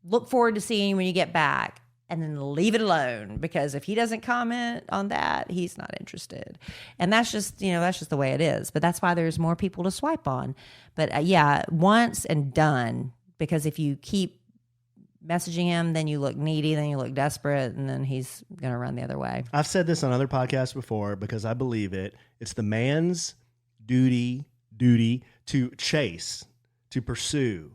Speaker 1: look forward to seeing you when you get back. And then leave it alone, because if he doesn't comment on that, he's not interested. And that's just the way it is. But that's why there's more people to swipe on. But yeah, once and done. Because if you keep messaging him, then you look needy, then you look desperate, and then he's going to run the other way.
Speaker 2: I've said this on other podcasts before because I believe it. It's the man's duty to chase, to pursue.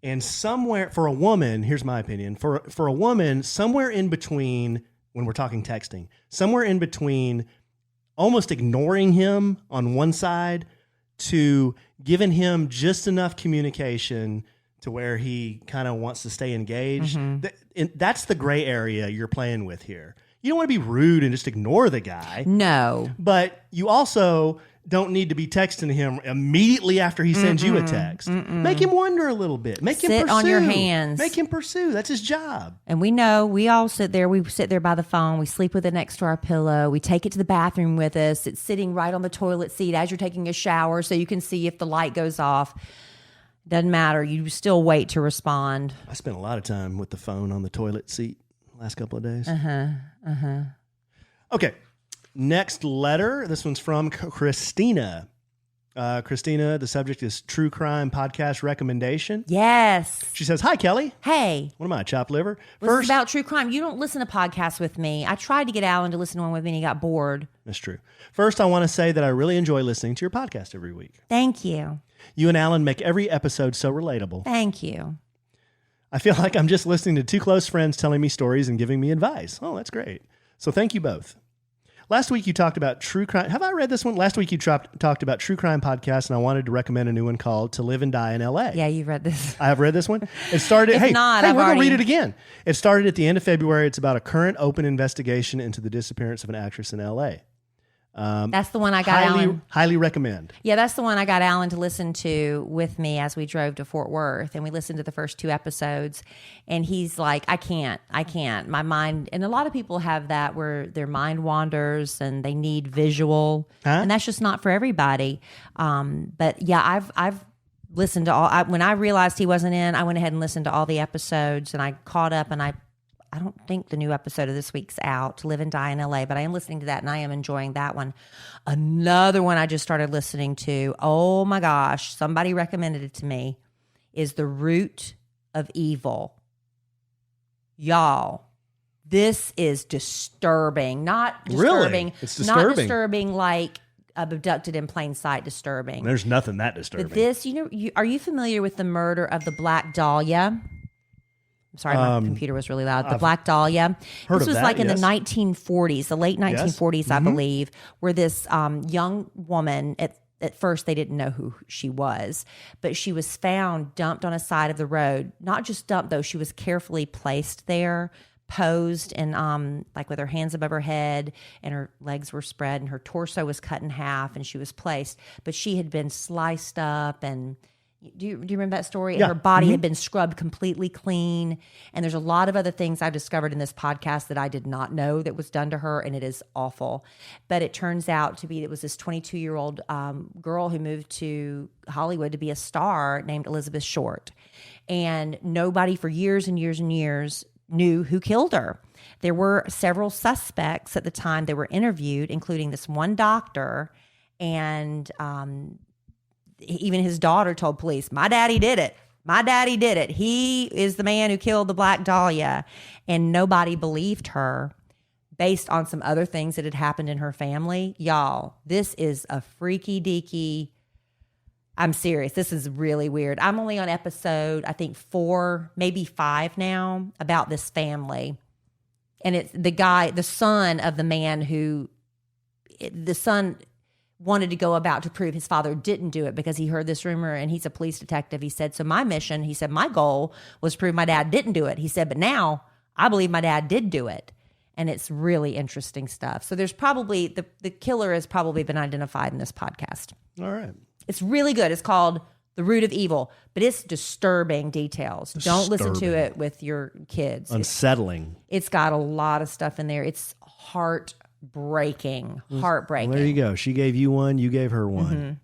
Speaker 2: And somewhere, for a woman, here's my opinion, for a woman, somewhere in between, when we're talking texting, somewhere in between almost ignoring him on one side to giving him just enough communication to where he kind of wants to stay engaged. That's the gray area you're playing with here. You don't want to be rude and just ignore the guy.
Speaker 1: No.
Speaker 2: But you also don't need to be texting him immediately after he sends you a text. Make him wonder a little bit. Make him pursue.
Speaker 1: Sit on your hands.
Speaker 2: Make him pursue. That's his job.
Speaker 1: And we know, we all sit there. We sit there by the phone. We sleep with it next to our pillow. We take it to the bathroom with us. It's sitting right on the toilet seat as you're taking a shower, so you can see if the light goes off. Doesn't matter. You still wait to respond.
Speaker 2: I spent a lot of time with the phone on the toilet seat the last couple of days. Okay. Next letter. This one's from Christina. Christina, the subject is true crime podcast recommendation.
Speaker 1: Yes.
Speaker 2: She says, hi, Kelly.
Speaker 1: Hey.
Speaker 2: What am I, chopped liver?
Speaker 1: This is about true crime. You don't listen to podcasts with me. I tried to get Alan to listen to one with me and he got bored.
Speaker 2: That's true. First, I want to say that I really enjoy listening to your podcast every week.
Speaker 1: Thank you.
Speaker 2: You and Alan make every episode so relatable.
Speaker 1: Thank you.
Speaker 2: I feel like I'm just listening to two close friends telling me stories and giving me advice. Oh, that's great. So thank you both. Last week you talked about true crime. Have I read this one? Last week you talked about true crime podcasts, and I wanted to recommend a new one called To Live and Die in L.A.
Speaker 1: Yeah, you've read this.
Speaker 2: I have read this one. It started.
Speaker 1: If
Speaker 2: hey,
Speaker 1: not,
Speaker 2: we're
Speaker 1: I've
Speaker 2: going to
Speaker 1: already-
Speaker 2: read it again. It started at the end of February. It's about a current open investigation into the disappearance of an actress in L.A.
Speaker 1: That's the one I got Alan.
Speaker 2: Highly recommend.
Speaker 1: Yeah, that's the one I got Alan to listen to with me as we drove to Fort Worth, and we listened to the first 2 episodes, and he's like, I can't. My mind, and a lot of people have that where their mind wanders and they need visual, and that's just not for everybody. But yeah, I've listened to all, when I realized he wasn't in, I went ahead and listened to all the episodes, and I caught up, and I don't think the new episode of this week's out, To Live and Die in LA, but I am listening to that and I am enjoying that one. Another one I just started listening to, oh my gosh, somebody recommended it to me, is The Root of Evil. Y'all, this is disturbing. Not disturbing.
Speaker 2: Really? It's disturbing.
Speaker 1: Not disturbing like abducted in plain sight disturbing.
Speaker 2: There's nothing that disturbing.
Speaker 1: But this, are you familiar with the murder of the Black Dahlia? I'm sorry, my computer was really loud. The Black Dahlia.
Speaker 2: Heard
Speaker 1: This
Speaker 2: of
Speaker 1: was
Speaker 2: that,
Speaker 1: like in
Speaker 2: yes.
Speaker 1: the 1940s, the late 1940s, I believe, where this young woman, at first they didn't know who she was, but she was found dumped on a side of the road. Not just dumped, though. She was carefully placed there, posed, and like with her hands above her head, and her legs were spread, and her torso was cut in half, and she was placed. But she had been sliced up, and do you remember that story? And
Speaker 2: Yeah.
Speaker 1: her body had been scrubbed completely clean. And there's a lot of other things I've discovered in this podcast that I did not know that was done to her, and it is awful. But it turns out to be, it was this 22-year-old girl who moved to Hollywood to be a star named Elizabeth Short. And nobody for years and years and years knew who killed her. There were several suspects at the time that were interviewed, including this one doctor, and even his daughter told police, my daddy did it. My daddy did it. He is the man who killed the Black Dahlia. And nobody believed her based on some other things that had happened in her family. Y'all, this is a freaky deaky. I'm serious. This is really weird. I'm only on episode, I think 4, maybe 5 now, about this family. And it's the son of the man who, the son wanted to go about to prove his father didn't do it because he heard this rumor, and he's a police detective. He said, so my mission, he said, my goal was to prove my dad didn't do it. He said, but now I believe my dad did do it. And it's really interesting stuff. So there's probably, the killer has probably been identified in this podcast.
Speaker 2: All right.
Speaker 1: It's really good. It's called The Root of Evil, but it's disturbing details. Don't listen to it with your kids.
Speaker 2: Unsettling.
Speaker 1: It's got a lot of stuff in there. It's heartbreaking. Heartbreaking.
Speaker 2: Well, there you go. She gave you one. You gave her one.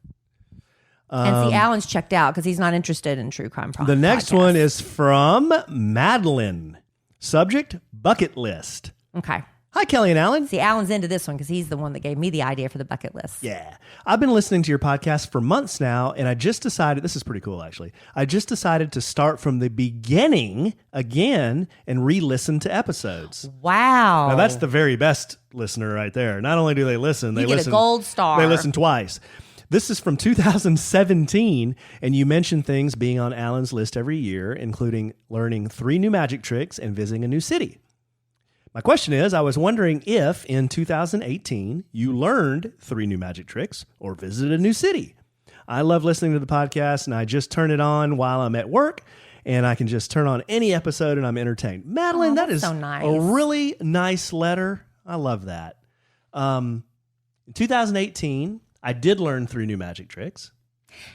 Speaker 1: And see, Alan's checked out because he's not interested in true crime.
Speaker 2: The next one is from Madeline. Subject, bucket list.
Speaker 1: Okay.
Speaker 2: Hi, Kellie and Allen.
Speaker 1: See, Alan's into this one because he's the one that gave me the idea for the bucket list.
Speaker 2: Yeah. I've been listening to your podcast for months now, and I just decided, this is pretty cool, actually. I just decided to start from the beginning again and re-listen to episodes.
Speaker 1: Wow.
Speaker 2: Now, that's the very best listener right there. Not only do they listen, they
Speaker 1: get a gold star.
Speaker 2: They listen twice. This is from 2017, and you mentioned things being on Alan's list every year, including learning 3 new magic tricks and visiting a new city. My question is, I was wondering if in 2018 you learned 3 new magic tricks or visited a new city. I love listening to the podcast, and I just turn it on while I'm at work, and I can just turn on any episode and I'm entertained. Madeline, that is
Speaker 1: so nice.
Speaker 2: A really nice letter. I love that. In 2018, I did learn 3 new magic tricks.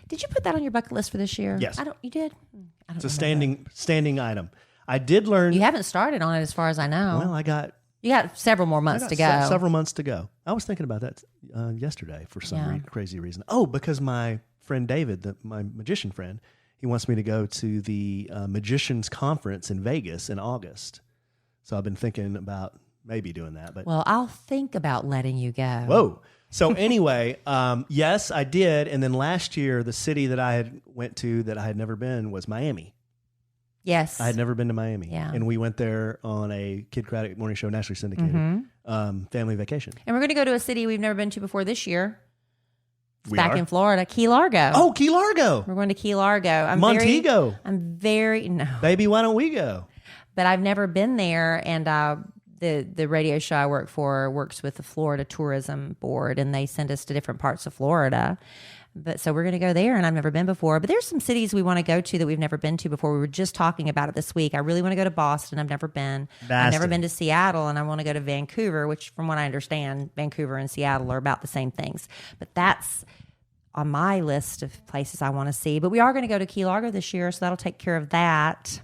Speaker 1: Did you put that on your bucket list for this year?
Speaker 2: Yes.
Speaker 1: You did? I don't
Speaker 2: It's a
Speaker 1: remember.
Speaker 2: standing item. I did learn.
Speaker 1: You haven't started on it as far as I know.
Speaker 2: Well,
Speaker 1: You got several more months to go.
Speaker 2: Several months to go. I was thinking about that yesterday for some crazy reason. Oh, because my friend David, my magician friend, he wants me to go to the Magicians Conference in Vegas in August. So I've been thinking about maybe doing that. But
Speaker 1: well, I'll think about letting you go.
Speaker 2: Whoa. So anyway, yes, I did. And then last year, the city that I had went to that I had never been was Miami.
Speaker 1: Yes.
Speaker 2: I had never been to Miami.
Speaker 1: Yeah.
Speaker 2: And we went there on a Kid Craddock morning show, nationally syndicated, family vacation.
Speaker 1: And we're going to go to a city we've never been to before this year. It's
Speaker 2: We
Speaker 1: back
Speaker 2: are?
Speaker 1: in Florida, Key Largo.
Speaker 2: Oh, Key Largo.
Speaker 1: We're going to Key Largo.
Speaker 2: Montego.
Speaker 1: No.
Speaker 2: Baby, why don't we go?
Speaker 1: But I've never been there, and the radio show I work for works with the Florida Tourism Board, and they send us to different parts of Florida. But so we're going to go there, and I've never been before. But there's some cities we want to go to that we've never been to before. We were just talking about it this week. I really want to go to Boston. I've never been. I've never been to Seattle, and I want to go to Vancouver, which from what I understand, Vancouver and Seattle are about the same things. But that's on my list of places I want to see. But we are going to go to Key Largo this year, so that'll take care of that.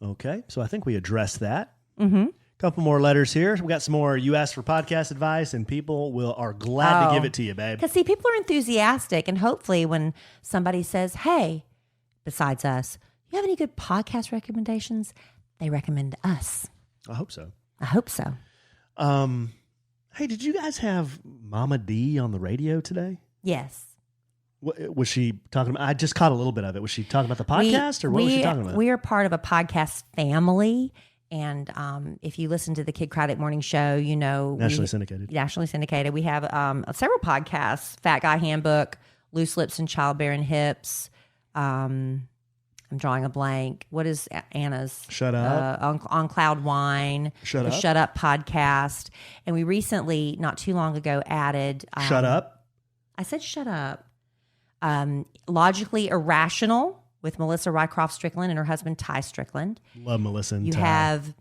Speaker 2: Okay. So I think we addressed that.
Speaker 1: Mm-hmm.
Speaker 2: Couple more letters here. We got some more. You asked for podcast advice, and people are glad to give it to you, babe.
Speaker 1: Because see, people are enthusiastic, and hopefully, when somebody says, "Hey," besides us, you have any good podcast recommendations? They recommend us.
Speaker 2: I hope so.
Speaker 1: I hope so.
Speaker 2: Hey, did you guys have Mama D on the radio today?
Speaker 1: Yes.
Speaker 2: Was she talking about? I just caught a little bit of it. Was she talking about the podcast, or what was she talking about?
Speaker 1: We are part of a podcast family. And if you listen to the Kid Craddock Morning Show, you know.
Speaker 2: Nationally syndicated.
Speaker 1: Nationally syndicated. We have several podcasts: Fat Guy Handbook, Loose Lips and Childbearing Hips. I'm drawing a blank. What is Anna's?
Speaker 2: Shut Up.
Speaker 1: On Cloud Wine.
Speaker 2: Shut
Speaker 1: the
Speaker 2: Up.
Speaker 1: Shut Up podcast. And we recently, not too long ago, added.
Speaker 2: Shut Up.
Speaker 1: I said shut up. Logically Irrational with Melissa Rycroft Strickland and her husband Ty Strickland.
Speaker 2: Love Melissa and
Speaker 1: You
Speaker 2: Ty.
Speaker 1: have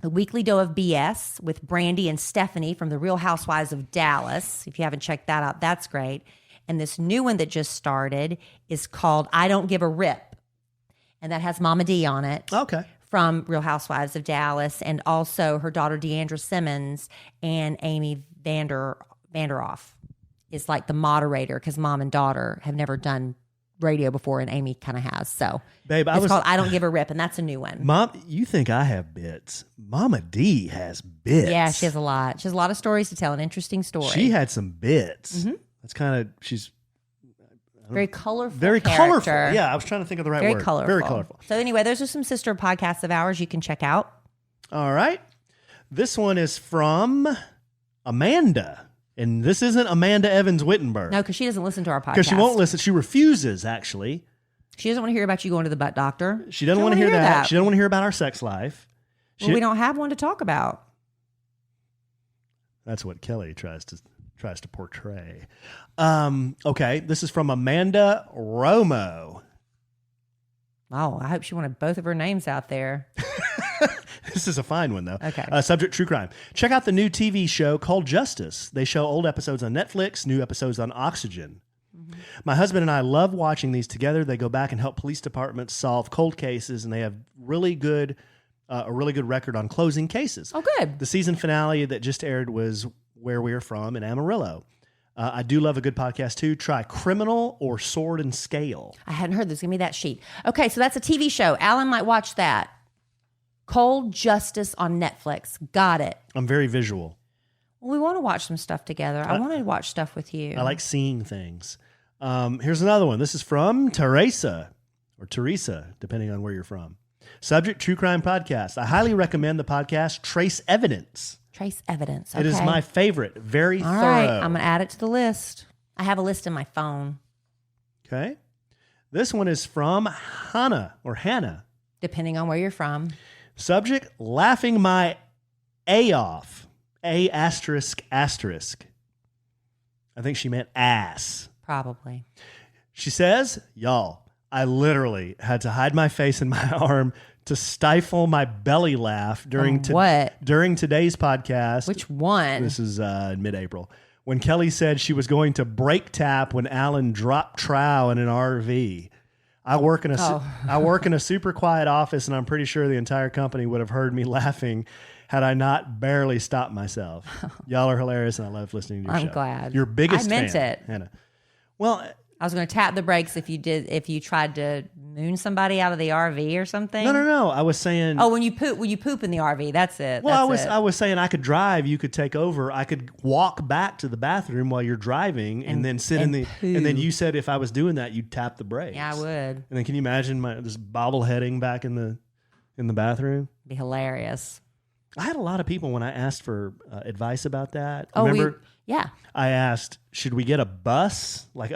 Speaker 1: a weekly dose of BS with Brandy and Stephanie from the Real Housewives of Dallas. If you haven't checked that out, that's great. And this new one that just started is called I Don't Give a Rip. And that has Mama D on it.
Speaker 2: Okay.
Speaker 1: From Real Housewives of Dallas, and also her daughter Deandra Simmons and Amy Vanderoff is like the moderator because mom and daughter have never done radio before, and Amy kind of has. So,
Speaker 2: Babe,
Speaker 1: it's called I Don't Give a Rip, and that's a new one.
Speaker 2: Mom, you think I have bits? Mama D has bits.
Speaker 1: Yeah, she has a lot. She has a lot of stories to tell, an interesting story.
Speaker 2: She had some bits. That's kind of she's
Speaker 1: very colorful.
Speaker 2: very
Speaker 1: character.
Speaker 2: colorful. Yeah, I was trying to think of the right
Speaker 1: Very
Speaker 2: word.
Speaker 1: colorful.
Speaker 2: Very colorful.
Speaker 1: So anyway, those are some sister podcasts of ours you can check out.
Speaker 2: All right. This one is from Amanda. And this isn't Amanda Evans Wittenberg.
Speaker 1: No, because she doesn't listen to our podcast.
Speaker 2: Because she won't listen. She refuses, actually.
Speaker 1: She doesn't want to hear about you going to the butt doctor.
Speaker 2: She doesn't want to hear that. She doesn't want to hear about our sex life.
Speaker 1: Well, we don't have one to talk about.
Speaker 2: That's what Kelly tries to portray. Okay, this is from Amanda Romo.
Speaker 1: Oh, I hope she wanted both of her names out there.
Speaker 2: This is a fine one, though.
Speaker 1: Okay.
Speaker 2: Subject, true crime. Check out the new TV show called Justice. They show old episodes on Netflix, new episodes on Oxygen. Mm-hmm. My husband and I love watching these together. They go back and help police departments solve cold cases, and they have a really good record on closing cases.
Speaker 1: Oh, good.
Speaker 2: The season finale that just aired was Where We Are From in Amarillo. I do love a good podcast, too. Try Criminal or Sword and Scale.
Speaker 1: I hadn't heard this. Give me that sheet. Okay, so that's a TV show. Alan might watch that. Cold Justice on Netflix. Got it.
Speaker 2: I'm very visual.
Speaker 1: Well, we want to watch some stuff together. I want to watch stuff with you.
Speaker 2: I like seeing things. Here's another one. This is from Teresa, or Teresa, depending on where you're from. Subject, True Crime Podcast. I highly recommend the podcast Trace Evidence.
Speaker 1: Trace Evidence. Okay.
Speaker 2: It is my favorite. Very
Speaker 1: All
Speaker 2: thorough.
Speaker 1: right, I'm going to add it to the list. I have a list in my phone.
Speaker 2: Okay. This one is from Hannah, or Hannah.
Speaker 1: Depending on where you're from.
Speaker 2: Subject, laughing my A off. A asterisk asterisk. I think she meant ass.
Speaker 1: Probably.
Speaker 2: She says, y'all, I literally had to hide my face in my arm to stifle my belly laugh during today's podcast.
Speaker 1: Which one?
Speaker 2: This is mid-April. When Kelly said she was going to brake tap when Alan dropped trow in an RV. I work in a super quiet office, and I'm pretty sure the entire company would have heard me laughing had I not barely stopped myself. Y'all are hilarious, and I love listening to your show.
Speaker 1: I'm glad.
Speaker 2: Your biggest fan.
Speaker 1: I meant it.
Speaker 2: Hannah. Well,
Speaker 1: I was going to tap the brakes if you tried to moon somebody out of the RV or something.
Speaker 2: No. I was saying.
Speaker 1: Oh, when you poop in the RV, that's it.
Speaker 2: Well, I was saying I could drive. You could take over. I could walk back to the bathroom while you're driving, and then sit in the.
Speaker 1: Poo.
Speaker 2: And then you said if I was doing that, you'd tap the brakes.
Speaker 1: Yeah, I would.
Speaker 2: And then can you imagine this bobbleheading back in the bathroom?
Speaker 1: Be hilarious.
Speaker 2: I had a lot of people when I asked for advice about that.
Speaker 1: Oh,
Speaker 2: remember?
Speaker 1: Yeah.
Speaker 2: I asked, should we get a bus like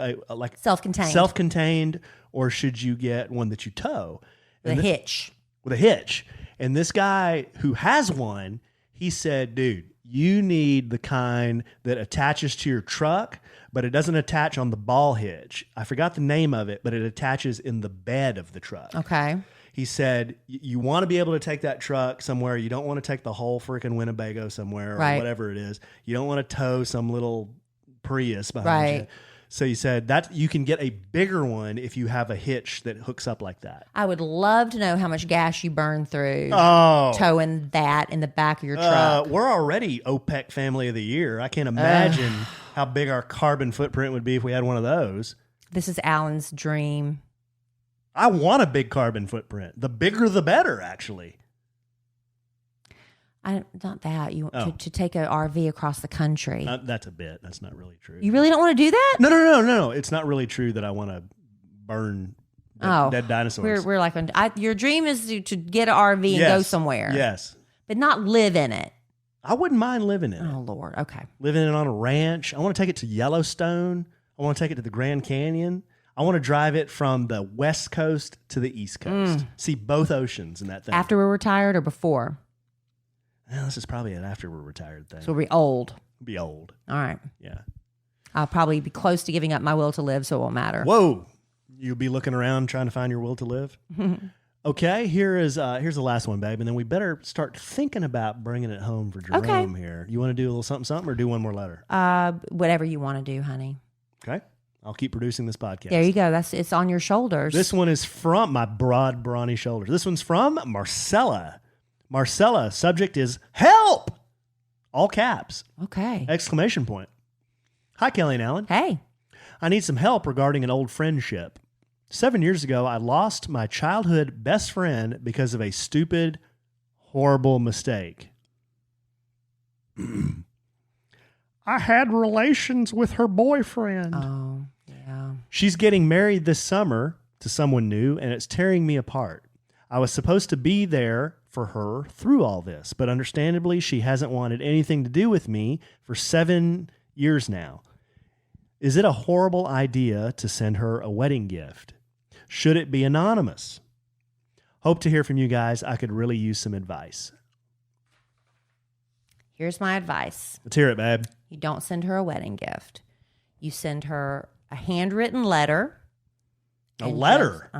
Speaker 1: self-contained,
Speaker 2: or should you get one that you tow
Speaker 1: with a hitch?
Speaker 2: With a hitch. And this guy who has one, he said, dude, you need the kind that attaches to your truck, but it doesn't attach on the ball hitch. I forgot the name of it, but it attaches in the bed of the truck.
Speaker 1: Okay.
Speaker 2: He said, you want to be able to take that truck somewhere. You don't want to take the whole freaking Winnebago somewhere or whatever it is. You don't want to tow some little Prius behind you. So he said that you can get a bigger one if you have a hitch that hooks up like that.
Speaker 1: I would love to know how much gas you burn through towing that in the back of your truck.
Speaker 2: We're already OPEC Family of the Year. I can't imagine how big our carbon footprint would be if we had one of those.
Speaker 1: This is Alan's dream.
Speaker 2: I want a big carbon footprint. The bigger, the better, actually.
Speaker 1: Not that. You want to take an RV across the country.
Speaker 2: That's a bit. That's not really true.
Speaker 1: You really don't want to do that?
Speaker 2: No. It's not really true that I want to burn dead dinosaurs.
Speaker 1: We're like, your dream is to get an RV and go somewhere.
Speaker 2: Yes.
Speaker 1: But not live in it.
Speaker 2: I wouldn't mind living in it.
Speaker 1: Oh, Lord. Okay.
Speaker 2: Living in it on a ranch. I want to take it to Yellowstone. I want to take it to the Grand Canyon. I want to drive it from the West Coast to the East Coast. See both oceans in that thing.
Speaker 1: After we're retired or before?
Speaker 2: Well, this is probably an after we're retired thing.
Speaker 1: So we'll be old.
Speaker 2: Be old.
Speaker 1: All right.
Speaker 2: Yeah.
Speaker 1: I'll probably be close to giving up my will to live, so it won't matter.
Speaker 2: Whoa. You'll be looking around trying to find your will to live? Okay, here's the last one, babe, and then we better start thinking about bringing it home for Jerome here. You want to do a little something or do one more letter?
Speaker 1: Whatever you want to do, honey.
Speaker 2: Okay. I'll keep producing this podcast.
Speaker 1: There you go. It's on your shoulders.
Speaker 2: This one is from my broad, brawny shoulders. This one's from Marcella. Marcella, subject is help! All caps.
Speaker 1: Okay.
Speaker 2: Exclamation point. Hi, Kelly and Allen.
Speaker 1: Hey.
Speaker 2: I need some help regarding an old friendship. 7 years ago, I lost my childhood best friend because of a stupid, horrible mistake. I had relations with her boyfriend.
Speaker 1: Oh, yeah.
Speaker 2: She's getting married this summer to someone new, and it's tearing me apart. I was supposed to be there for her through all this, but understandably, she hasn't wanted anything to do with me for 7 years now. Is it a horrible idea to send her a wedding gift? Should it be anonymous? Hope to hear from you guys. I could really use some advice.
Speaker 1: Here's my advice.
Speaker 2: Let's hear it, babe.
Speaker 1: You don't send her a wedding gift. You send her a handwritten letter.
Speaker 2: A letter?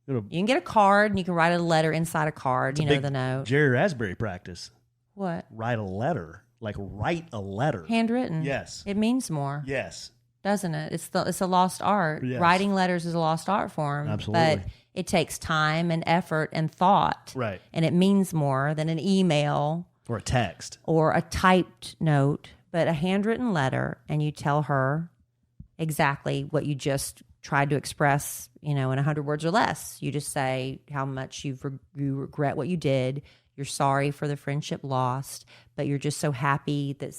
Speaker 1: You can get a card and you can write a letter inside a card, the note.
Speaker 2: Jerry Raspberry practice.
Speaker 1: What?
Speaker 2: Write a letter. Like write a letter.
Speaker 1: Handwritten.
Speaker 2: Yes.
Speaker 1: It means more.
Speaker 2: Yes.
Speaker 1: Doesn't it? It's a lost art.
Speaker 2: Yes.
Speaker 1: Writing letters is a lost art form.
Speaker 2: Absolutely.
Speaker 1: But it takes time and effort and thought.
Speaker 2: Right.
Speaker 1: And it means more than an email.
Speaker 2: Or a text.
Speaker 1: Or a typed note. But a handwritten letter, and you tell her exactly what you just tried to express, in 100 words or less. You just say how much you regret what you did. You're sorry for the friendship lost, but you're just so happy that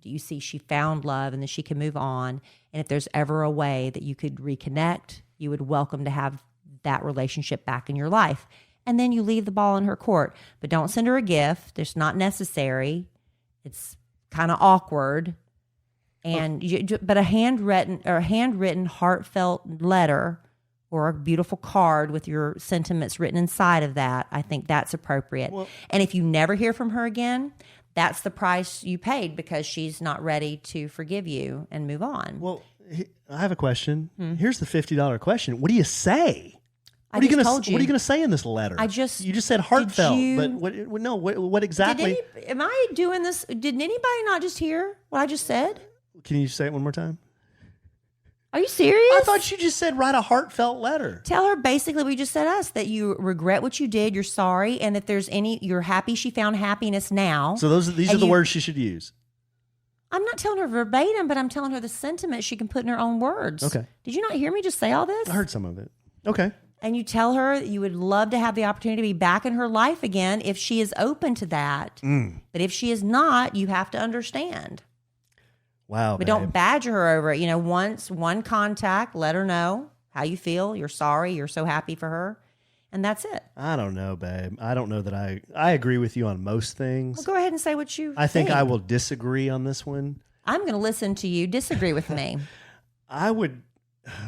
Speaker 1: you see she found love and that she can move on. And if there's ever a way that you could reconnect, you would welcome to have that relationship back in your life. And then you leave the ball in her court. But don't send her a gift. It's not necessary. It's kind of awkward. And but a handwritten heartfelt letter or a beautiful card with your sentiments written inside of that, I think that's appropriate. Well, and if you never hear from her again, that's the price you paid because she's not ready to forgive you and move on.
Speaker 2: Well, I have a question. Here's the $50 question. What do you say? What
Speaker 1: I
Speaker 2: are you
Speaker 1: told you.
Speaker 2: What are you going to say in this letter? You just said heartfelt, but what exactly?
Speaker 1: Am I doing this? Did anybody not just hear what I just said?
Speaker 2: Can you say it one more time?
Speaker 1: Are you serious?
Speaker 2: I thought you just said write a heartfelt letter.
Speaker 1: Tell her basically what you just said us, that you regret what you did, you're sorry, and if there's you're happy she found happiness now.
Speaker 2: So these are the words she should use.
Speaker 1: I'm not telling her verbatim, but I'm telling her the sentiment she can put in her own words.
Speaker 2: Okay.
Speaker 1: Did you not hear me just say all this?
Speaker 2: I heard some of it. Okay.
Speaker 1: And you tell her that you would love to have the opportunity to be back in her life again if she is open to that. But if she is not, you have to understand.
Speaker 2: Wow.
Speaker 1: But don't badger her over it. Once one contact, let her know how you feel. You're sorry. You're so happy for her. And that's it.
Speaker 2: I don't know, babe. I don't know that I agree with you on most things.
Speaker 1: Well, go ahead and say what you
Speaker 2: I think I will disagree on this one.
Speaker 1: I'm going to listen to you disagree with me.
Speaker 2: I would,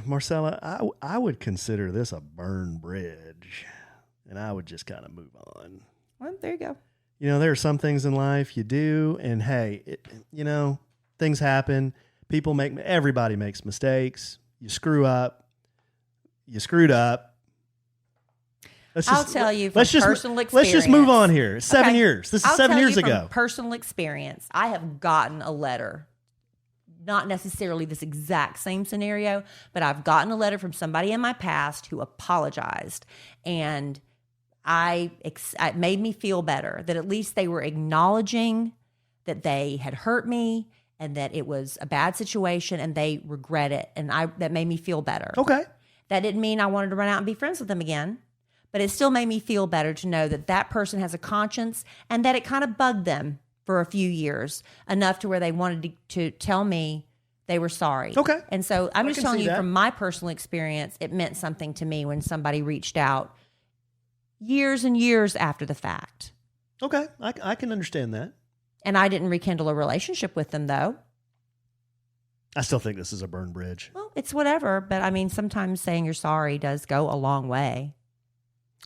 Speaker 2: Marcella, I would consider this a burn bridge. And I would just kind of move on.
Speaker 1: Well, there you go.
Speaker 2: There are some things in life you do. And hey, things happen. Everybody makes mistakes. You screw up. You screwed up.
Speaker 1: I'll tell you from personal experience.
Speaker 2: Let's just move on here. 7 years. This is 7 years ago.
Speaker 1: From personal experience, I have gotten a letter. Not necessarily this exact same scenario, but I've gotten a letter from somebody in my past who apologized. And it made me feel better that at least they were acknowledging that they had hurt me and that it was a bad situation and they regret it. And that made me feel better.
Speaker 2: Okay.
Speaker 1: That didn't mean I wanted to run out and be friends with them again, but it still made me feel better to know that that person has a conscience and that it kind of bugged them for a few years, enough to where they wanted to tell me they were sorry.
Speaker 2: Okay.
Speaker 1: And so I'm just telling you
Speaker 2: that.
Speaker 1: from my personal experience, it meant something to me when somebody reached out years and years after the fact.
Speaker 2: Okay. I can understand that.
Speaker 1: And I didn't rekindle a relationship with them, though.
Speaker 2: I still think this is a burn bridge.
Speaker 1: Well, it's whatever. But I mean, sometimes saying you're sorry does go a long way.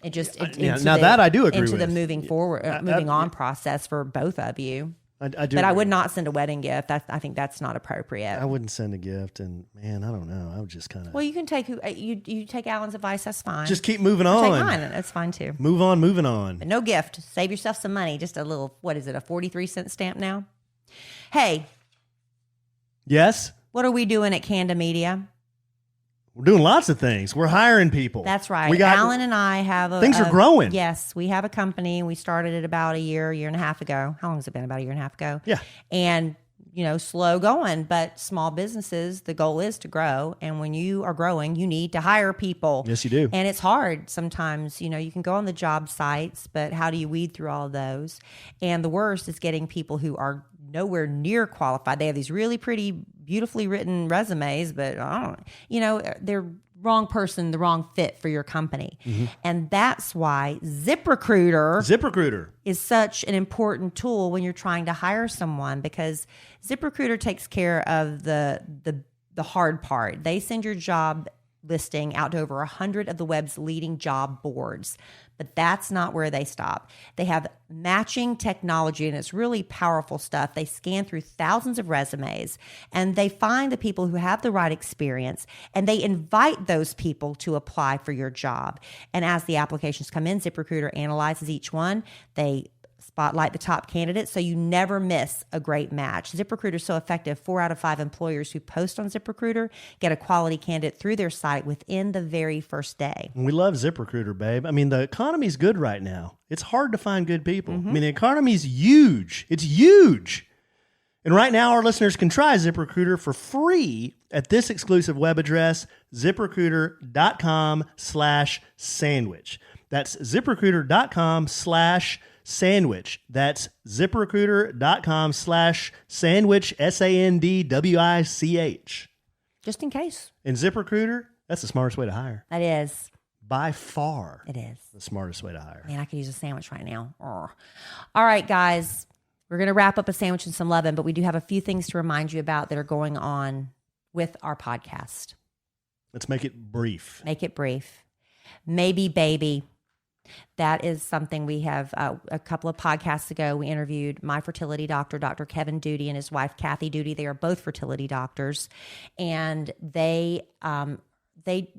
Speaker 1: It just
Speaker 2: that I do agree
Speaker 1: into
Speaker 2: with.
Speaker 1: the moving forward, moving on process for both of you.
Speaker 2: I do,
Speaker 1: but
Speaker 2: agree.
Speaker 1: I would not send a wedding gift. I think that's not appropriate.
Speaker 2: I wouldn't send a gift, and man, I don't know. I would just kind of.
Speaker 1: Well, you can take you take Alan's advice. That's fine.
Speaker 2: Just keep moving
Speaker 1: I'll
Speaker 2: on.
Speaker 1: take mine. That's fine too.
Speaker 2: Moving on.
Speaker 1: But no gift. Save yourself some money. Just a little. What is it? A 43-cent stamp now. Hey.
Speaker 2: Yes.
Speaker 1: What are we doing at Canda Media?
Speaker 2: We're doing lots of things. We're hiring people.
Speaker 1: That's right. Alan and I have
Speaker 2: things are growing.
Speaker 1: Yes, we have a company. We started it about a year and a half ago. How long has it been? About a year and a half ago.
Speaker 2: Yeah.
Speaker 1: And slow going, but small businesses, the goal is to grow. And when you are growing, you need to hire people.
Speaker 2: Yes, you do.
Speaker 1: And it's hard sometimes. You can go on the job sites, but how do you weed through all of those? And the worst is getting people who are nowhere near qualified. They have these really pretty, beautifully written resumes, but they're wrong person, the wrong fit for your company. Mm-hmm. And that's why ZipRecruiter is such an important tool when you're trying to hire someone, because ZipRecruiter takes care of the hard part. They send your job listing out to over 100 of the web's leading job boards. But that's not where they stop. They have matching technology, and it's really powerful stuff. They scan through thousands of resumes, and they find the people who have the right experience, and they invite those people to apply for your job. And as the applications come in, ZipRecruiter analyzes each one. They spotlight the top candidates so you never miss a great match. ZipRecruiter is so effective, 4 out of 5 employers who post on ZipRecruiter get a quality candidate through their site within the very first day.
Speaker 2: We love ZipRecruiter, babe. I mean, the economy's good right now. It's hard to find good people. I mean, the economy's huge. It's huge. And right now, our listeners can try ZipRecruiter for free at this exclusive web address, ZipRecruiter.com/sandwich. That's ZipRecruiter.com/sandwich. That's ZipRecruiter.com/sandwich, SANDWICH.
Speaker 1: Just in case.
Speaker 2: And ZipRecruiter, that's the smartest way to hire.
Speaker 1: That is.
Speaker 2: By far.
Speaker 1: It is.
Speaker 2: The smartest way to hire.
Speaker 1: Man, I could use a sandwich right now. All right, guys. We're going to wrap up a sandwich and some lovin', but we do have a few things to remind you about that are going on with our podcast.
Speaker 2: Let's make it brief.
Speaker 1: Make it brief. Maybe Baby. That is something we have a couple of podcasts ago. We interviewed my fertility doctor, Dr. Kevin Duty, and his wife, Kathy Duty. They are both fertility doctors, and they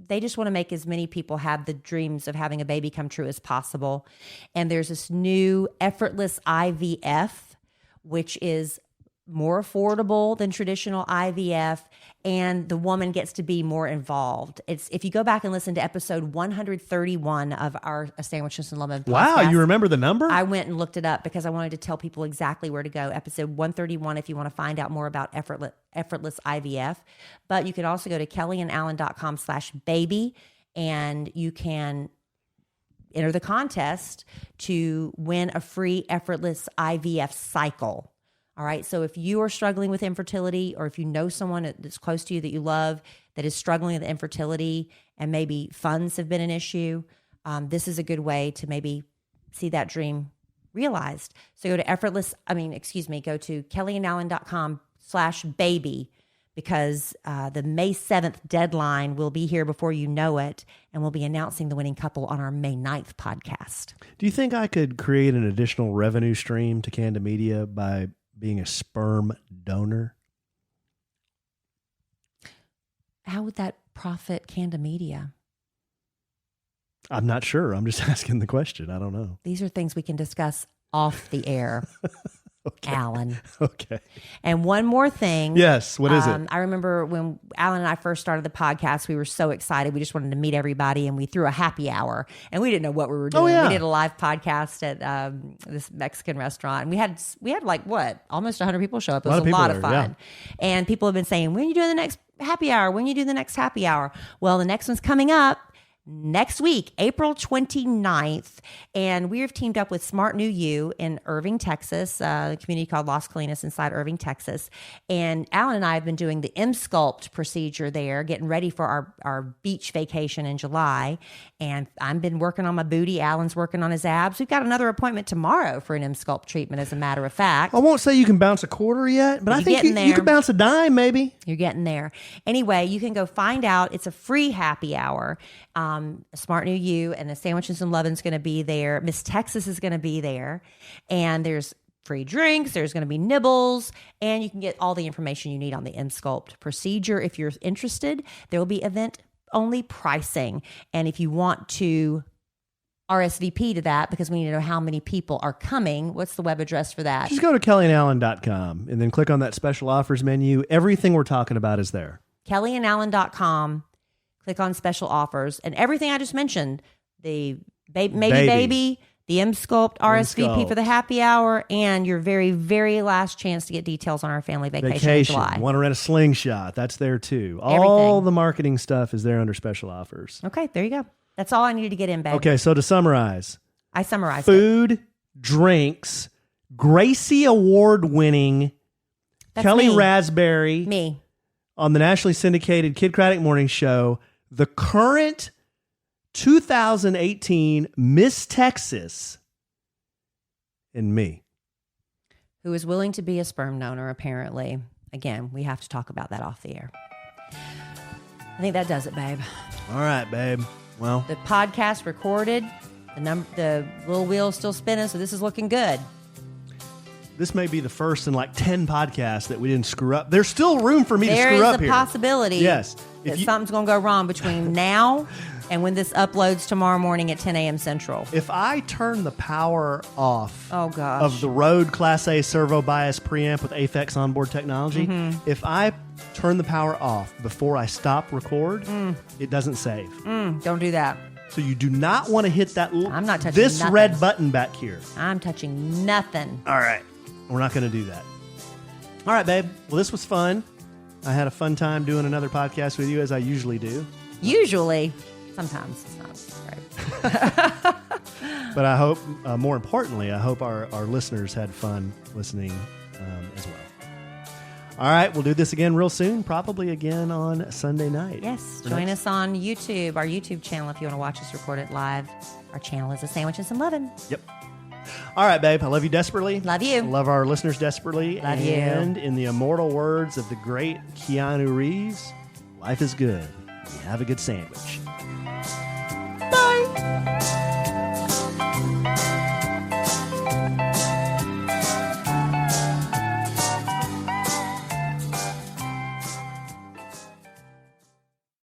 Speaker 1: just want to make as many people have the dreams of having a baby come true as possible. And there's this new effortless IVF, which is more affordable than traditional IVF, and the woman gets to be more involved. It's if you go back and listen to episode 131 of our Sandwiches and Lovin' podcast.
Speaker 2: Wow, you remember the number?
Speaker 1: I went and looked it up because I wanted to tell people exactly where to go. Episode 131 if you want to find out more about effortless IVF. But you can also go to kellyandallen.com/baby, and you can enter the contest to win a free effortless IVF cycle. All right. So if you are struggling with infertility, or if you know someone that's close to you that you love that is struggling with infertility and maybe funds have been an issue, this is a good way to maybe see that dream realized. So go to go to kellyandallen.com/baby, because the May 7th deadline will be here before you know it, and we'll be announcing the winning couple on our May 9th podcast.
Speaker 2: Do you think I could create an additional revenue stream to Canda Media by being a sperm donor?
Speaker 1: How would that profit Canda Media?
Speaker 2: I'm not sure. I'm just asking the question. I don't know.
Speaker 1: These are things we can discuss off the air.
Speaker 2: Okay.
Speaker 1: Alan.
Speaker 2: Okay.
Speaker 1: And one more thing.
Speaker 2: Yes. What is it?
Speaker 1: I remember when Alan and I first started the podcast, we were so excited. We just wanted to meet everybody, and we threw a happy hour, and we didn't know what we were doing.
Speaker 2: Oh, yeah.
Speaker 1: We did a live podcast at this Mexican restaurant, and we had like almost 100 people show up. It was a lot of fun.
Speaker 2: Yeah.
Speaker 1: And people have been saying, when are you doing the next happy hour? When you do the next happy hour? Well, the next one's coming up next week, April 29th. And we have teamed up with Smart New You in Irving, Texas, a community called Las Colinas inside Irving, Texas. And Alan and I have been doing the M-Sculpt procedure there, getting ready for our beach vacation in July. And I've been working on my booty. Alan's working on his abs. We've got another appointment tomorrow for an M-Sculpt treatment, as a matter of fact.
Speaker 2: I won't say you can bounce a quarter yet, but I think you can bounce a dime, maybe.
Speaker 1: You're getting there. Anyway, you can go find out. It's a free happy hour. Smart New You and the Sandwiches and Lovin's going to be there. Miss Texas is going to be there. And there's free drinks. There's going to be nibbles. And you can get all the information you need on the M-Sculpt procedure. If you're interested, there will be event-only pricing. And if you want to RSVP to that, because we need to know how many people are coming, what's the web address for that?
Speaker 2: Just go to kellyandallen.com and then click on that special offers menu. Everything we're talking about is there.
Speaker 1: kellyandallen.com. Click on special offers, and everything I just mentioned, the baby, the M-Sculpt, RSVP for the happy hour, and your very, very last chance to get details on our family vacation in July.
Speaker 2: Want to rent a slingshot? That's there too. All the marketing stuff is there under special offers.
Speaker 1: Okay, there you go. That's all I needed to get in, babe.
Speaker 2: Okay, so to summarize.
Speaker 1: I summarized
Speaker 2: food, drinks, Gracie Award-winning Kelly Raspberry.
Speaker 1: Me.
Speaker 2: On the nationally syndicated Kid Craddock Morning Show, the current 2018 Miss Texas, and me.
Speaker 1: Who is willing to be a sperm donor, apparently. Again, we have to talk about that off the air. I think that does it, babe.
Speaker 2: All right, babe. Well,
Speaker 1: The podcast recorded. The little wheel's still spinning, so this is looking good.
Speaker 2: this may be the first in like 10 podcasts that we didn't screw up. There's still room for me to
Speaker 1: There
Speaker 2: screw
Speaker 1: is
Speaker 2: up
Speaker 1: a
Speaker 2: here.
Speaker 1: possibility
Speaker 2: Yes.
Speaker 1: that something's going to go wrong between now and when this uploads tomorrow morning at 10 a.m. Central.
Speaker 2: If I turn the power off
Speaker 1: Oh, gosh.
Speaker 2: of the Rode Class A servo bias preamp with Aphex onboard technology, if I turn the power off before I stop record, it doesn't save.
Speaker 1: Don't do that.
Speaker 2: So you do not want to hit that
Speaker 1: I'm not touching
Speaker 2: this
Speaker 1: nothing.
Speaker 2: red button back here.
Speaker 1: I'm touching nothing.
Speaker 2: All right. We're not going to do that. All right, babe. Well, this was fun. I had a fun time doing another podcast with you, as I usually do.
Speaker 1: Usually. Sometimes it's not right.
Speaker 2: But I hope, more importantly, I hope our listeners had fun listening as well. All right, we'll do this again real soon, probably again on Sunday night.
Speaker 1: Yes, join us on YouTube, our YouTube channel, if you want to watch us record it live. Our channel is A Sandwich and Some Lovin'.
Speaker 2: Yep. All right, babe. I love you desperately.
Speaker 1: Love you.
Speaker 2: Love our listeners desperately.
Speaker 1: Love you.
Speaker 2: And in the immortal words of the great Keanu Reeves, life is good. You have a good sandwich. Bye.